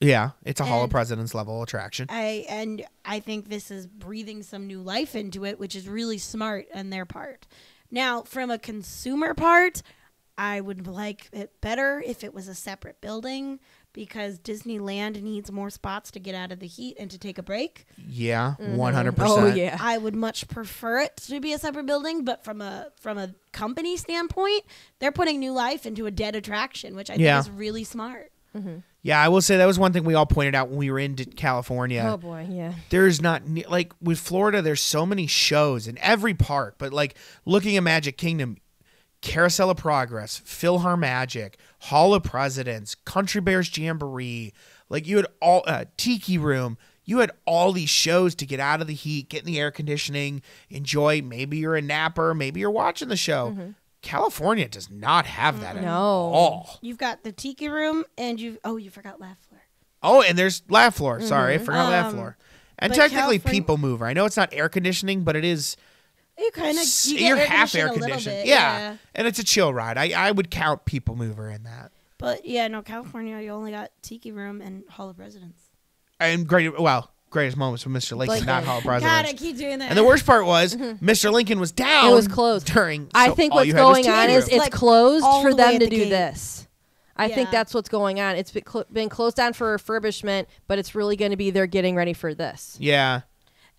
Speaker 3: Yeah, it's a Hall of
Speaker 4: And-
Speaker 3: Presidents level attraction.
Speaker 4: I think this is breathing some new life into it, which is really smart on their part. Now, from a consumer part, I would like it better if it was a separate building because Disneyland needs more spots to get out of the heat and to take a break.
Speaker 3: Yeah, 100%.
Speaker 2: Oh yeah.
Speaker 4: I would much prefer it to be a separate building, but from a company standpoint, they're putting new life into a dead attraction, which I think
Speaker 3: Yeah.
Speaker 4: is really smart.
Speaker 3: Yeah, I will say that was one thing we all pointed out when we were in California.
Speaker 2: Oh boy. Yeah.
Speaker 3: There's not like with Florida, there's so many shows in every park, but like looking at Magic Kingdom, Carousel of Progress, PhilharMagic, Hall of Presidents, Country Bears Jamboree, like you had all Tiki Room. You had all these shows to get out of the heat, get in the air conditioning, enjoy. Maybe you're a napper, maybe you're watching the show. California does not have that at
Speaker 2: No.
Speaker 3: all.
Speaker 4: You've got the Tiki Room, and you forgot Laugh Floor.
Speaker 3: Oh, and there's Laugh Floor. Sorry, I forgot Laugh Floor. And
Speaker 4: but
Speaker 3: technically
Speaker 4: California-
Speaker 3: People Mover. I know it's not air conditioning, but it is.
Speaker 4: You kind of
Speaker 3: You're half air
Speaker 4: a little
Speaker 3: conditioned.
Speaker 4: bit,
Speaker 3: Yeah. And it's a chill ride. I would count People Mover in that.
Speaker 4: But yeah, no, California, you only got Tiki Room and Hall of Presidents.
Speaker 3: And greatest moments with Mr. Lincoln,
Speaker 2: Lincoln.
Speaker 3: not Hall of
Speaker 4: God,
Speaker 3: Presidents.
Speaker 4: I keep doing that.
Speaker 3: And the worst part was Mr. Lincoln was down.
Speaker 2: It was closed.
Speaker 3: During.
Speaker 2: I
Speaker 3: so
Speaker 2: think
Speaker 3: all
Speaker 2: what's
Speaker 3: you had was
Speaker 2: going on
Speaker 3: Tiki
Speaker 2: is
Speaker 3: Room.
Speaker 2: it's
Speaker 4: Like,
Speaker 2: closed
Speaker 4: all
Speaker 2: for
Speaker 4: the way
Speaker 2: them
Speaker 4: at
Speaker 2: to
Speaker 4: the
Speaker 2: do
Speaker 4: gate.
Speaker 2: this. I think
Speaker 4: Yeah.
Speaker 2: that's what's going on. It's been closed down for refurbishment, but it's really going to be they're getting ready for this.
Speaker 3: Yeah.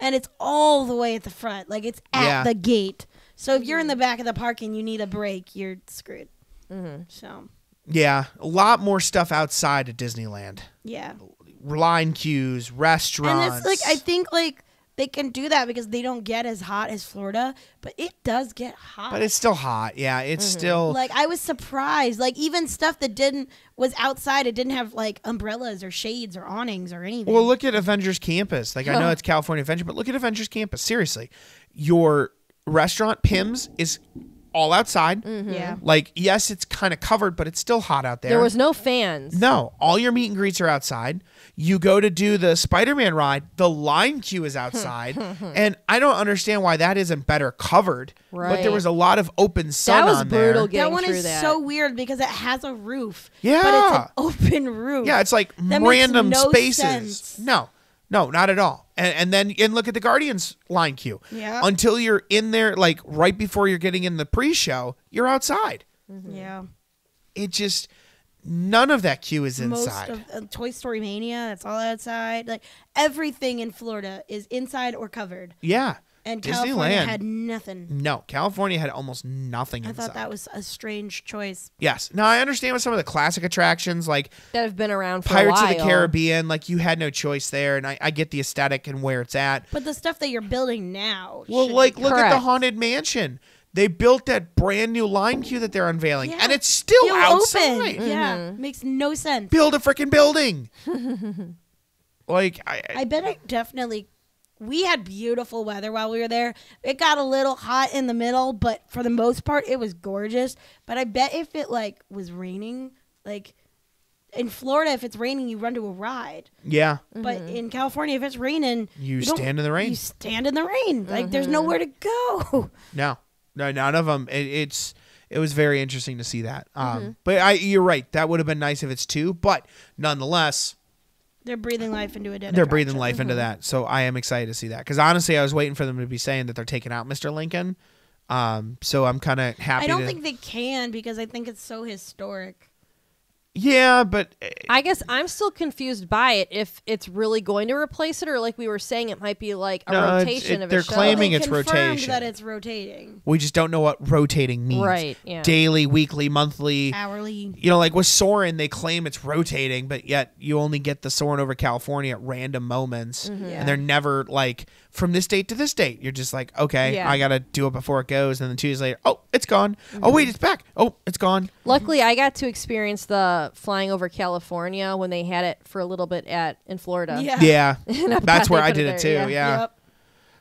Speaker 4: And it's all the way at the front. Like, it's at
Speaker 3: Yeah.
Speaker 4: the gate. So if you're in the back of the park and you need a break, you're screwed. So,
Speaker 3: Yeah. A lot more stuff outside of Disneyland.
Speaker 4: yeah.
Speaker 3: Line queues, restaurants.
Speaker 4: And it's like, I think, like, they can do that because they don't get as hot as Florida, but it does get hot.
Speaker 3: But it's still hot. Yeah. It's still.
Speaker 4: Like, I was surprised. Like, even stuff that was outside, it didn't have, like, umbrellas or shades or awnings or anything.
Speaker 3: Well, look at Avengers Campus. Like, I know it's California Adventure, but look at Avengers Campus. Seriously. Your restaurant, Pim's, is all outside.
Speaker 4: Yeah.
Speaker 3: Like, yes, it's kind of covered, but it's still hot out there.
Speaker 2: There was no fans.
Speaker 3: No, all your meet and greets are outside. You go to do the Spider-Man ride, the line queue is outside. And I don't understand why that isn't better covered. But there
Speaker 2: Right.
Speaker 3: was a lot of open sun
Speaker 2: That was
Speaker 3: on
Speaker 2: brutal.
Speaker 3: there.
Speaker 2: Getting
Speaker 4: That one
Speaker 2: through
Speaker 4: is
Speaker 2: that.
Speaker 4: so weird because it has a roof.
Speaker 3: Yeah.
Speaker 4: But it's an open roof.
Speaker 3: Yeah, it's like
Speaker 4: That makes
Speaker 3: random
Speaker 4: no
Speaker 3: spaces.
Speaker 4: sense.
Speaker 3: No, not at all. And then look at the Guardians line queue.
Speaker 4: Yeah.
Speaker 3: Until you're in there, like right before you're getting in the pre-show, you're outside.
Speaker 4: Yeah.
Speaker 3: It just none of that queue is inside.
Speaker 4: Most of Toy Story Mania, that's all outside. Like, everything in Florida is inside or covered.
Speaker 3: Yeah.
Speaker 4: And California
Speaker 3: Disneyland
Speaker 4: had nothing.
Speaker 3: No, California had almost nothing
Speaker 4: I
Speaker 3: inside.
Speaker 4: thought that was a strange choice.
Speaker 3: Yes. Now I understand with some of the classic attractions like
Speaker 2: That have been around for
Speaker 3: Pirates
Speaker 2: a
Speaker 3: of
Speaker 2: while.
Speaker 3: the Caribbean, like you had no choice there, and I get the aesthetic and where it's at.
Speaker 4: But the stuff that you're building now.
Speaker 3: Well,
Speaker 4: should
Speaker 3: like
Speaker 4: be
Speaker 3: look at the
Speaker 2: Correct.
Speaker 3: Haunted Mansion. They built that brand new line queue that they're unveiling,
Speaker 4: Yeah.
Speaker 3: and it's still outside.
Speaker 4: open. Yeah. Makes no sense.
Speaker 3: Build a freaking building. Like
Speaker 4: I bet it definitely. We had beautiful weather while we were there. It got a little hot in the middle, but for the most part, it was gorgeous. But I bet if it like was raining, like in Florida, if it's raining, you run to a ride.
Speaker 3: yeah.
Speaker 4: But in California, if it's raining,
Speaker 3: You
Speaker 4: don't-
Speaker 3: stand in the rain.
Speaker 4: You stand in the rain. Like there's nowhere to go.
Speaker 3: No, none of them. It was very interesting to see that. But you're right. That would have been nice if it's two, but nonetheless.
Speaker 4: They're breathing life into a dead.
Speaker 3: They're breathing
Speaker 4: attraction.
Speaker 3: life into that. So I am excited to see that. Because honestly, I was waiting for them to be saying that they're taking out Mr. Lincoln. So I'm kind of happy
Speaker 4: I don't
Speaker 3: to-
Speaker 4: think they can because I think it's so historic.
Speaker 3: Yeah, but
Speaker 2: I guess I'm still confused by it if it's really going to replace it, or like we were saying, it might be like a rotation of a
Speaker 3: they're
Speaker 2: show.
Speaker 3: claiming
Speaker 4: They
Speaker 3: it's
Speaker 4: confirmed
Speaker 3: rotation.
Speaker 4: that it's rotating.
Speaker 3: We just don't know what rotating means.
Speaker 2: Right, yeah.
Speaker 3: Daily, weekly, monthly.
Speaker 4: Hourly.
Speaker 3: You know, like with Soarin', they claim it's rotating, but yet you only get the Soarin' over California at random moments.
Speaker 2: Mm-hmm.
Speaker 3: And they're never like from this date to this date. You're just like, okay,
Speaker 2: Yeah.
Speaker 3: I got to do it before it goes. And then 2 days later, oh, it's gone.
Speaker 2: Mm-hmm.
Speaker 3: Oh, wait, it's back. Oh, it's gone.
Speaker 2: Luckily, I got to experience the flying over California when they had it for a little bit in Florida.
Speaker 4: Yeah.
Speaker 3: Yeah.
Speaker 2: Epcot,
Speaker 3: That's where
Speaker 2: they
Speaker 3: I
Speaker 2: put
Speaker 3: did
Speaker 2: it
Speaker 3: it too.
Speaker 2: there,
Speaker 3: Yeah.
Speaker 4: Yep.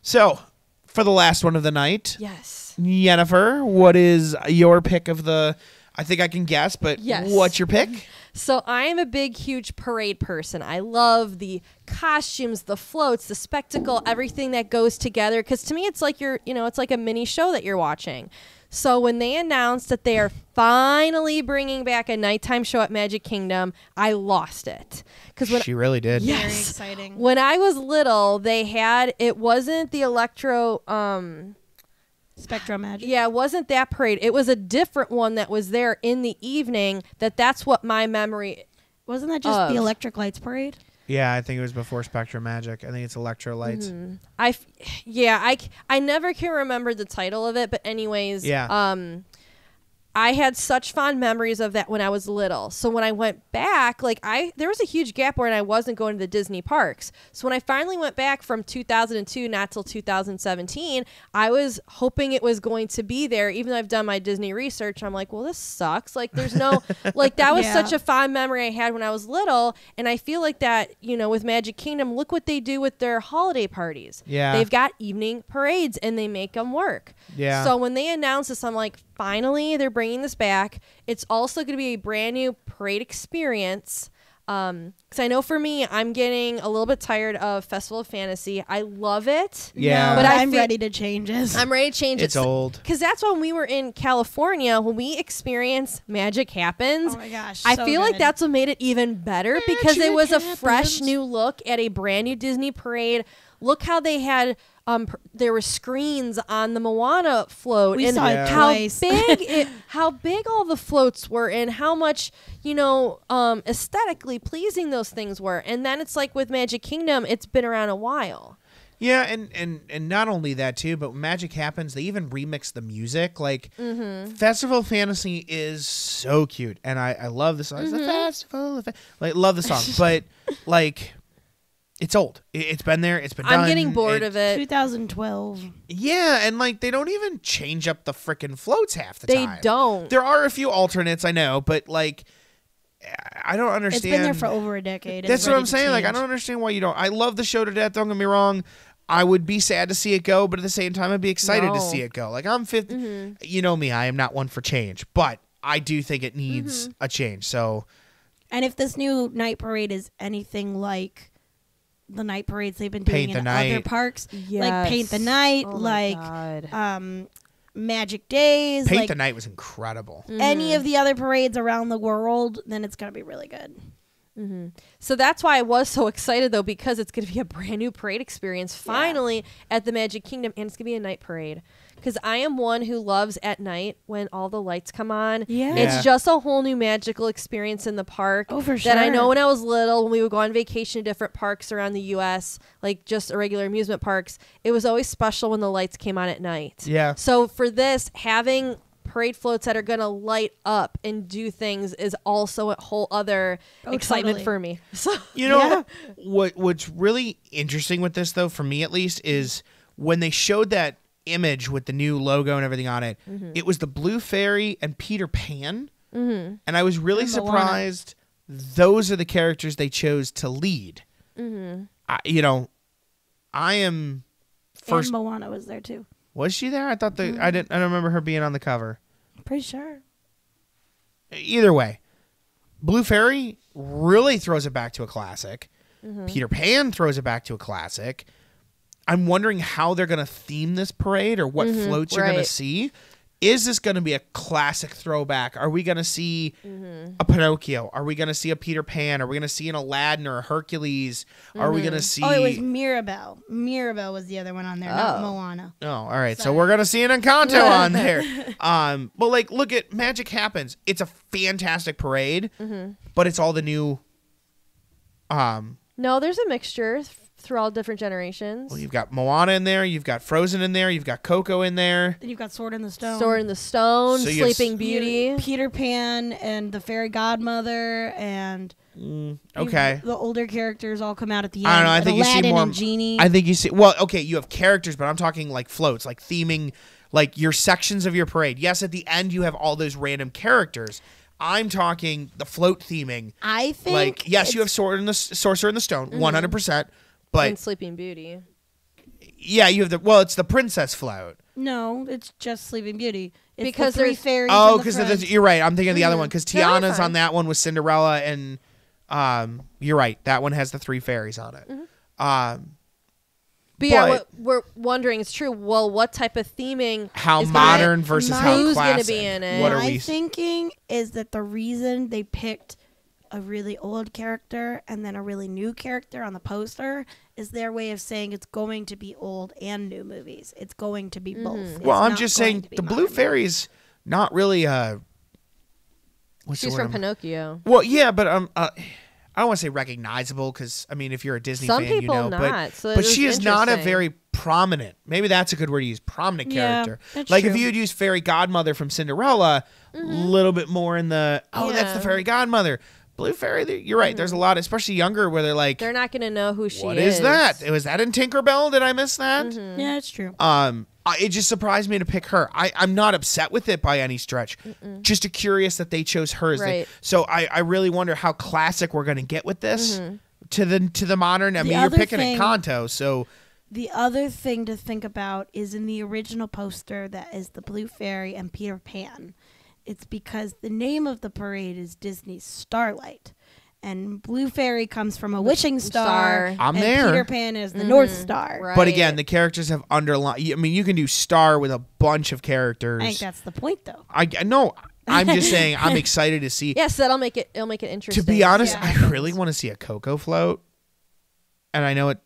Speaker 3: So for the last one of the night,
Speaker 2: Yes.
Speaker 3: Yennefer, what is your pick of the? I think I can guess, but
Speaker 2: Yes.
Speaker 3: what's your pick?
Speaker 2: So I am a big, huge parade person. I love the costumes, the floats, the spectacle, everything that goes together. Because to me, it's like it's like a mini show that you're watching. So when they announced that they are finally bringing back a nighttime show at Magic Kingdom, I lost it. Because when
Speaker 3: She really did.
Speaker 2: Yeah.
Speaker 4: Very
Speaker 2: Yes.
Speaker 4: exciting.
Speaker 2: when I was little, it wasn't the Electro.
Speaker 4: Spectro Magic.
Speaker 2: Yeah, it wasn't that parade. It was a different one that was there in the evening. That's what my memory.
Speaker 4: Wasn't that just
Speaker 2: Of.
Speaker 4: the Electric Lights Parade?
Speaker 3: Yeah, I think it was before Spectrum Magic. I think it's Electrolytes.
Speaker 2: I never can remember the title of it, but anyways,
Speaker 3: Yeah.
Speaker 2: I had such fond memories of that when I was little. So when I went back, there was a huge gap where I wasn't going to the Disney parks. So when I finally went back from 2002, not till 2017, I was hoping it was going to be there. Even though I've done my Disney research, I'm like, well, this sucks. Like, there's no, that was
Speaker 4: Yeah.
Speaker 2: such a fond memory I had when I was little. And I feel like that, with Magic Kingdom, look what they do with their holiday parties.
Speaker 3: Yeah.
Speaker 2: They've got evening parades and they make them work.
Speaker 3: Yeah.
Speaker 2: So when they announced this, I'm like, finally, they're bringing this back. It's also going to be a brand new parade experience. Because I know for me, I'm getting a little bit tired of Festival of Fantasy. I love it.
Speaker 3: Yeah.
Speaker 4: No,
Speaker 2: But
Speaker 4: I'm
Speaker 2: feel-
Speaker 4: ready to change this.
Speaker 2: I'm ready to change
Speaker 3: It's
Speaker 2: it.
Speaker 3: old.
Speaker 2: Because that's when we were in California, when we experienced Magic Happens.
Speaker 4: Oh my gosh,
Speaker 2: I
Speaker 4: so
Speaker 2: feel like
Speaker 4: good.
Speaker 2: that's what made it even better because it was a
Speaker 3: Magic
Speaker 2: fresh
Speaker 3: happens.
Speaker 2: new look at a brand new Disney parade. Look how they had there were screens on the Moana float
Speaker 4: We
Speaker 2: and
Speaker 4: saw
Speaker 3: it
Speaker 2: how
Speaker 4: twice.
Speaker 2: how big all the floats were and how much aesthetically pleasing those things were. And then it's like with Magic Kingdom, it's been around a while.
Speaker 3: Yeah, and not only that too, but when Magic Happens, they even remix the music. Like Festival of Fantasy is so cute, and I love the song. It's the Festival of love the song, but like it's old. It's been there. It's been done.
Speaker 2: I'm getting bored of it.
Speaker 4: 2012.
Speaker 3: Yeah, and like they don't even change up the freaking floats half the
Speaker 2: They
Speaker 3: time.
Speaker 2: don't.
Speaker 3: There are a few alternates, I know, but like I don't understand.
Speaker 4: It's been there for over a decade.
Speaker 3: That's
Speaker 4: It's
Speaker 3: what
Speaker 4: ready
Speaker 3: I'm
Speaker 4: to
Speaker 3: saying. Like I
Speaker 4: change.
Speaker 3: don't understand why you don't. I love the show to death. Don't get me wrong. I would be sad to see it go, but at the same time, I'd be excited to
Speaker 2: No.
Speaker 3: see it go. Like I'm 50. You know me. I am not one for change, but I do think it needs a change. So
Speaker 4: And if this new night parade is anything like the night parades they've been doing
Speaker 3: Paint the
Speaker 4: in other
Speaker 3: Night.
Speaker 4: parks,
Speaker 2: Yes.
Speaker 4: like Paint the Night,
Speaker 2: Oh my
Speaker 4: like
Speaker 2: God.
Speaker 4: Magic Days,
Speaker 3: Paint
Speaker 4: like
Speaker 3: the Night was incredible.
Speaker 4: any of the other parades around the world, then it's gonna be really good.
Speaker 2: So that's why I was so excited, though, because it's going to be a brand new parade experience finally at the Magic Kingdom, and it's going to be a night parade. Because I am one who loves at night when all the lights come on.
Speaker 4: Yeah.
Speaker 3: Yeah.
Speaker 2: It's just a whole new magical experience in the park.
Speaker 4: Oh, for
Speaker 2: That I
Speaker 4: sure.
Speaker 2: know when I was little, when we would go on vacation to different parks around the U.S., like just regular amusement parks, it was always special when the lights came on at night.
Speaker 3: Yeah.
Speaker 2: So for this, having parade floats that are going to light up and do things is also a whole other
Speaker 4: Oh,
Speaker 2: excitement
Speaker 4: totally.
Speaker 2: for me. So
Speaker 3: You know
Speaker 4: Yeah.
Speaker 3: what's really interesting with this, though, for me at least, is when they showed that image with the new logo and everything on it. It was the Blue Fairy and Peter Pan, and I was really
Speaker 4: And Moana.
Speaker 3: surprised. Those are the characters they chose to lead. I am first.
Speaker 4: And Moana was there too.
Speaker 3: Was she there? I thought I don't remember her being on the cover.
Speaker 4: Pretty sure.
Speaker 3: Either way, Blue Fairy really throws it back to a classic. Peter Pan throws it back to a classic. I'm wondering how they're going to theme this parade or what floats you're going to
Speaker 2: right.
Speaker 3: see. is this going to be a classic throwback? Are we going to see a Pinocchio? Are we going to see a Peter Pan? Are we going to see an Aladdin or a Hercules? Are we going to see...
Speaker 4: Oh, it was Mirabelle. Mirabelle was the other one on there, not Moana.
Speaker 3: Oh, all right. So
Speaker 4: Sorry.
Speaker 3: we're going to see an Encanto on there. But like, look at Magic Happens. It's a fantastic parade, but it's all the new...
Speaker 2: No, there's a mixture through all different generations.
Speaker 3: Well, you've got Moana in there. You've got Frozen in there. You've got Coco in there.
Speaker 4: Then you've got Sword in the Stone.
Speaker 2: Sword in the Stone,
Speaker 3: So you have
Speaker 2: Sleeping Beauty.
Speaker 4: Peter Pan and the Fairy Godmother and
Speaker 3: Okay.
Speaker 4: the older characters all come out at the end.
Speaker 3: I don't know. I
Speaker 4: and
Speaker 3: think you see
Speaker 4: Aladdin
Speaker 3: more.
Speaker 4: and Genie.
Speaker 3: I think you see. Well, okay, you have characters, but I'm talking like floats, like theming, like your sections of your parade. Yes, at the end you have all those random characters. I'm talking the float theming.
Speaker 4: I think
Speaker 3: Like, yes, you have Sorcerer in the Stone, 100%. But
Speaker 2: And Sleeping Beauty.
Speaker 3: yeah, you have the. Well, it's the princess float.
Speaker 4: No, it's just Sleeping Beauty. It's
Speaker 2: Because
Speaker 4: the three
Speaker 2: there's-
Speaker 4: fairies.
Speaker 3: Oh,
Speaker 4: because
Speaker 3: because you're right. I'm thinking of the other one because
Speaker 2: No, you're
Speaker 3: Tiana's
Speaker 2: fine.
Speaker 3: on that one with Cinderella and you're right. That one has the 3 fairies on it.
Speaker 2: But yeah,
Speaker 3: But-
Speaker 2: what we're wondering is true. Well, what type of theming?
Speaker 3: How
Speaker 2: is
Speaker 3: modern versus how
Speaker 2: Who's
Speaker 3: classic?
Speaker 2: gonna be in it?
Speaker 3: What are
Speaker 4: my
Speaker 3: we?
Speaker 4: thinking is that the reason they picked a really old character and then a really new character on the poster is their way of saying it's going to be old and new movies. It's going to be both. It's
Speaker 3: Well, I'm
Speaker 4: not
Speaker 3: just
Speaker 4: going
Speaker 3: saying
Speaker 4: to be
Speaker 3: the Blue
Speaker 4: modern.
Speaker 3: Fairy's not really what's
Speaker 2: She's
Speaker 3: the word
Speaker 2: from Pinocchio.
Speaker 3: Well, yeah, but I don't want to say recognizable because I mean, if you're a Disney
Speaker 2: Some
Speaker 3: fan,
Speaker 2: people
Speaker 3: you know,
Speaker 2: not, so
Speaker 3: but
Speaker 2: it
Speaker 3: she
Speaker 2: was
Speaker 3: is not a
Speaker 2: interesting.
Speaker 3: very prominent. Maybe that's a good word to use. Prominent
Speaker 4: Yeah,
Speaker 3: character.
Speaker 4: that's
Speaker 3: Like if
Speaker 4: true.
Speaker 3: you had used Fairy Godmother from Cinderella, a little bit more in the that's the
Speaker 2: Yeah.
Speaker 3: Fairy Godmother. Blue Fairy, you're right. There's a lot, especially younger, where they're like,
Speaker 2: They're not going to know who she
Speaker 3: "What
Speaker 2: is.
Speaker 3: is that? Was that in Tinkerbell? Did I miss that?"
Speaker 4: Yeah, it's true.
Speaker 3: It just surprised me to pick her. I'm not upset with it by any stretch. Just curious that they chose her as
Speaker 2: Right.
Speaker 3: so I really wonder how classic we're going to get with this to the modern. I
Speaker 4: The
Speaker 3: mean, you're
Speaker 4: other
Speaker 3: picking
Speaker 4: thing-
Speaker 3: Encanto, so
Speaker 4: The other thing to think about is in the original poster that is the Blue Fairy and Peter Pan. It's because the name of the parade is Disney's Starlight. And Blue Fairy comes from a wishing star.
Speaker 2: Star.
Speaker 3: I'm
Speaker 4: and
Speaker 3: there.
Speaker 4: Peter Pan is the North Star.
Speaker 2: Right.
Speaker 3: but again, the characters have underlined. I mean, you can do star with a bunch of characters.
Speaker 4: I think that's the point, though.
Speaker 3: I no, I'm just saying I'm excited to see.
Speaker 2: Yes, that'll make it. It'll make it
Speaker 3: To
Speaker 2: interesting.
Speaker 3: be honest,
Speaker 4: Yeah.
Speaker 3: I really want to see a Coco float. And I know it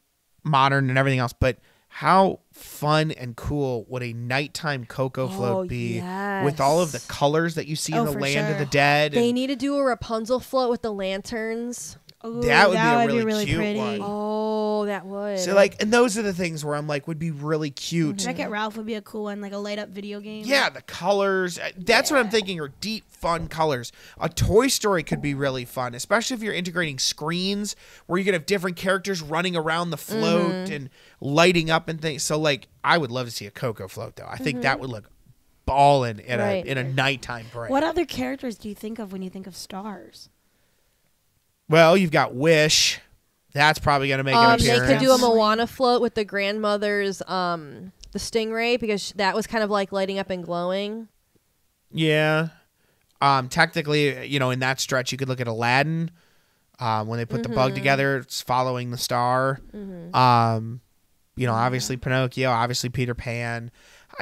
Speaker 3: modern and everything else, but how fun and cool would a nighttime Coco float be with all of the
Speaker 2: yes.
Speaker 3: colors that you see in
Speaker 4: Oh,
Speaker 3: the
Speaker 4: for
Speaker 3: land of
Speaker 4: sure.
Speaker 3: the dead?
Speaker 2: They
Speaker 3: and
Speaker 2: need to do a Rapunzel float with the lanterns.
Speaker 4: Ooh,
Speaker 3: That would be a
Speaker 4: be
Speaker 3: really cute
Speaker 4: pretty.
Speaker 3: one.
Speaker 2: Oh, that would.
Speaker 3: so like, and those are the things where I'm like, would be really cute.
Speaker 4: Wreck-It Ralph would be a cool one, like a light up video game.
Speaker 3: Yeah, the colors. That's what I'm thinking are deep, fun colors. A Toy Story could be really fun, especially if you're integrating screens where you could have different characters running around the float and lighting up and things. So, like, I would love to see a Coco float, though. I think that would look ballin' in
Speaker 2: Right.
Speaker 3: a nighttime parade.
Speaker 4: What other characters do you think of when you think of stars?
Speaker 3: Well, you've got Wish. That's probably going to make an
Speaker 2: They
Speaker 3: appearance.
Speaker 2: could do a Moana float with the grandmother's the stingray because that was kind of like lighting up and glowing.
Speaker 3: Yeah. Technically, you know, in that stretch, you could look at Aladdin. When they put the bug together, it's following the star. You know, obviously Pinocchio, obviously Peter Pan.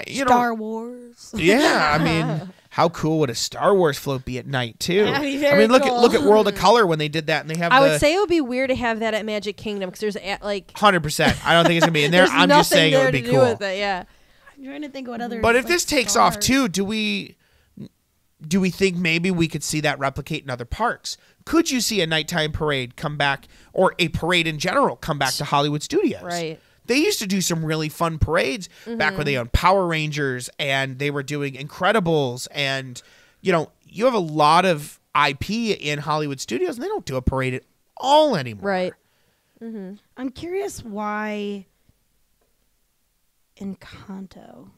Speaker 4: Star Wars.
Speaker 3: Yeah, I mean, how cool would a Star Wars float be at night too?
Speaker 4: That'd be
Speaker 3: I
Speaker 4: very
Speaker 3: mean, look
Speaker 4: cool.
Speaker 3: at World of Color when they did that, and they have
Speaker 2: I
Speaker 3: the
Speaker 2: would say it would be weird to have that at Magic Kingdom because there's like
Speaker 3: 100%. I don't think it's gonna be in there.
Speaker 2: there's
Speaker 3: I'm just
Speaker 2: nothing
Speaker 3: saying it
Speaker 2: there
Speaker 3: would be
Speaker 2: to do
Speaker 3: cool.
Speaker 2: with it, yeah.
Speaker 4: I'm trying to think what other.
Speaker 3: But if
Speaker 4: like,
Speaker 3: this takes off
Speaker 4: stars.
Speaker 3: too, do we think maybe we could see that replicate in other parks? Could you see a nighttime parade come back, or a parade in general come back to Hollywood Studios?
Speaker 2: Right.
Speaker 3: They used to do some really fun parades back when they owned Power Rangers and they were doing Incredibles, and you know, you have a lot of IP in Hollywood Studios and they don't do a parade at all anymore.
Speaker 2: Right.
Speaker 4: I'm curious why Encanto.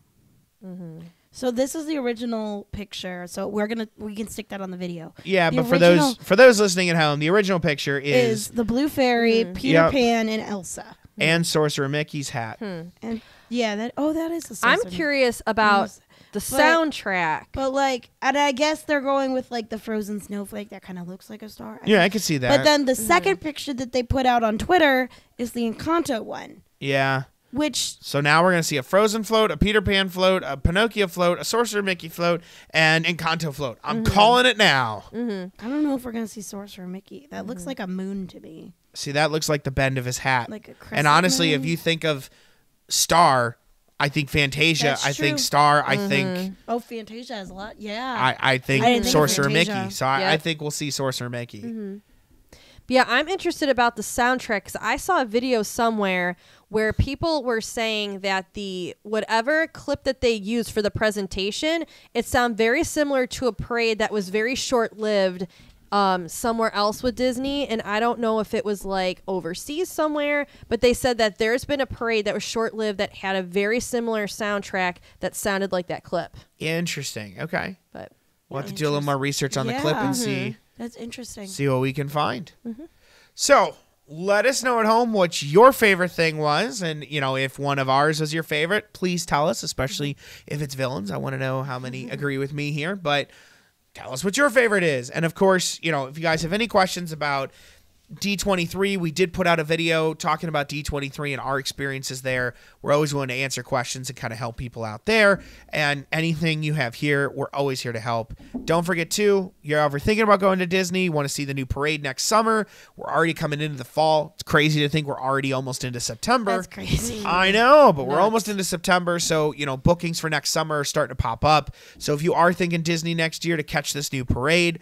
Speaker 4: So this is the original picture. So we can stick that on the video.
Speaker 3: Yeah,
Speaker 4: The
Speaker 3: but
Speaker 4: original
Speaker 3: for those listening at home, the original picture
Speaker 4: is
Speaker 3: is
Speaker 4: the Blue Fairy, Peter
Speaker 3: Yep.
Speaker 4: Pan, and Elsa.
Speaker 3: and Sorcerer Mickey's hat.
Speaker 4: And yeah, that is the.
Speaker 2: I'm
Speaker 4: Sorcerer.
Speaker 2: curious about the soundtrack.
Speaker 4: But like, and I guess they're going with like the frozen snowflake that kind of looks like a star.
Speaker 3: Yeah, I could see that.
Speaker 4: But then the second picture that they put out on Twitter is the Encanto one.
Speaker 3: yeah.
Speaker 4: Which
Speaker 3: So now we're going to see a Frozen float, a Peter Pan float, a Pinocchio float, a Sorcerer Mickey float, and Encanto float. I'm calling it now.
Speaker 4: I don't know if we're gonna see Sorcerer Mickey. That looks like a moon to me.
Speaker 3: See, that looks like the bend of his hat.
Speaker 4: Like a crescent
Speaker 3: and honestly,
Speaker 4: moon.
Speaker 3: if you think of Star, I think Fantasia.
Speaker 4: That's
Speaker 3: I think
Speaker 4: true.
Speaker 3: Star. I think
Speaker 4: Oh, Fantasia has a lot. Yeah.
Speaker 3: I
Speaker 4: I didn't
Speaker 3: think
Speaker 4: think of
Speaker 3: Sorcerer
Speaker 4: Fantasia.
Speaker 3: Mickey. So I
Speaker 2: Yep.
Speaker 3: think we'll see Sorcerer Mickey.
Speaker 2: But yeah, I'm interested about the soundtrack because I saw a video somewhere where people were saying that the whatever clip that they used for the presentation, it sounded very similar to a parade that was very short-lived somewhere else with Disney. And I don't know if it was like overseas somewhere, but they said that there's been a parade that was short-lived that had a very similar soundtrack that sounded like that clip.
Speaker 3: Interesting. Okay.
Speaker 2: But
Speaker 3: We'll have to do a little more research on the clip and see
Speaker 4: That's interesting.
Speaker 3: what we can find. So let us know at home what your favorite thing was. And, you know, if one of ours was your favorite, please tell us, especially if it's villains. I want to know how many agree with me here. But tell us what your favorite is. And, of course, you know, if you guys have any questions about D23, we did put out a video talking about D23 and our experiences there. We're always willing to answer questions and kind of help people out there. And anything you have here, we're always here to help. Don't forget, too, you're ever thinking about going to Disney, want to see the new parade next summer. We're already coming into the fall. It's crazy to think we're already almost into September.
Speaker 4: That's crazy.
Speaker 3: I know, but we're almost into September. So, you know, bookings for next summer are starting to pop up. So if you are thinking Disney next year to catch this new parade,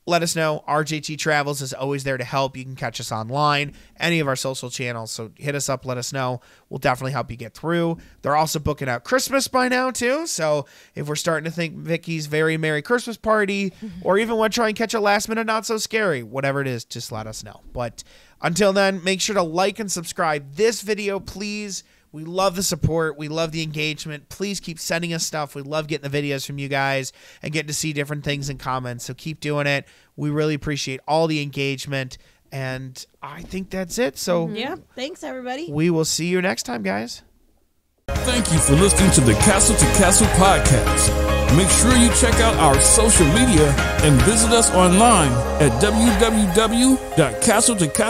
Speaker 3: let us know. RJT Travels is always there to help. You can catch us online, any of our social channels. So hit us up, let us know. We'll definitely help you get through. They're also booking out Christmas by now, too. So if we're starting to think Vicky's Very Merry Christmas Party, or even want to try and catch a last minute Not So Scary, whatever it is, just let us know. But until then, make sure to like and subscribe this video, please. We love the support. We love the engagement. Please keep sending us stuff. We love getting the videos from you guys and getting to see different things in comments. So keep doing it. We really appreciate all the engagement. And I think that's it. So
Speaker 4: Yeah. Thanks, everybody.
Speaker 3: we will see you next time, guys.
Speaker 1: Thank you for listening to the Castle to Castle podcast. Make sure you check out our social media and visit us online at www.castle-to-castle.com.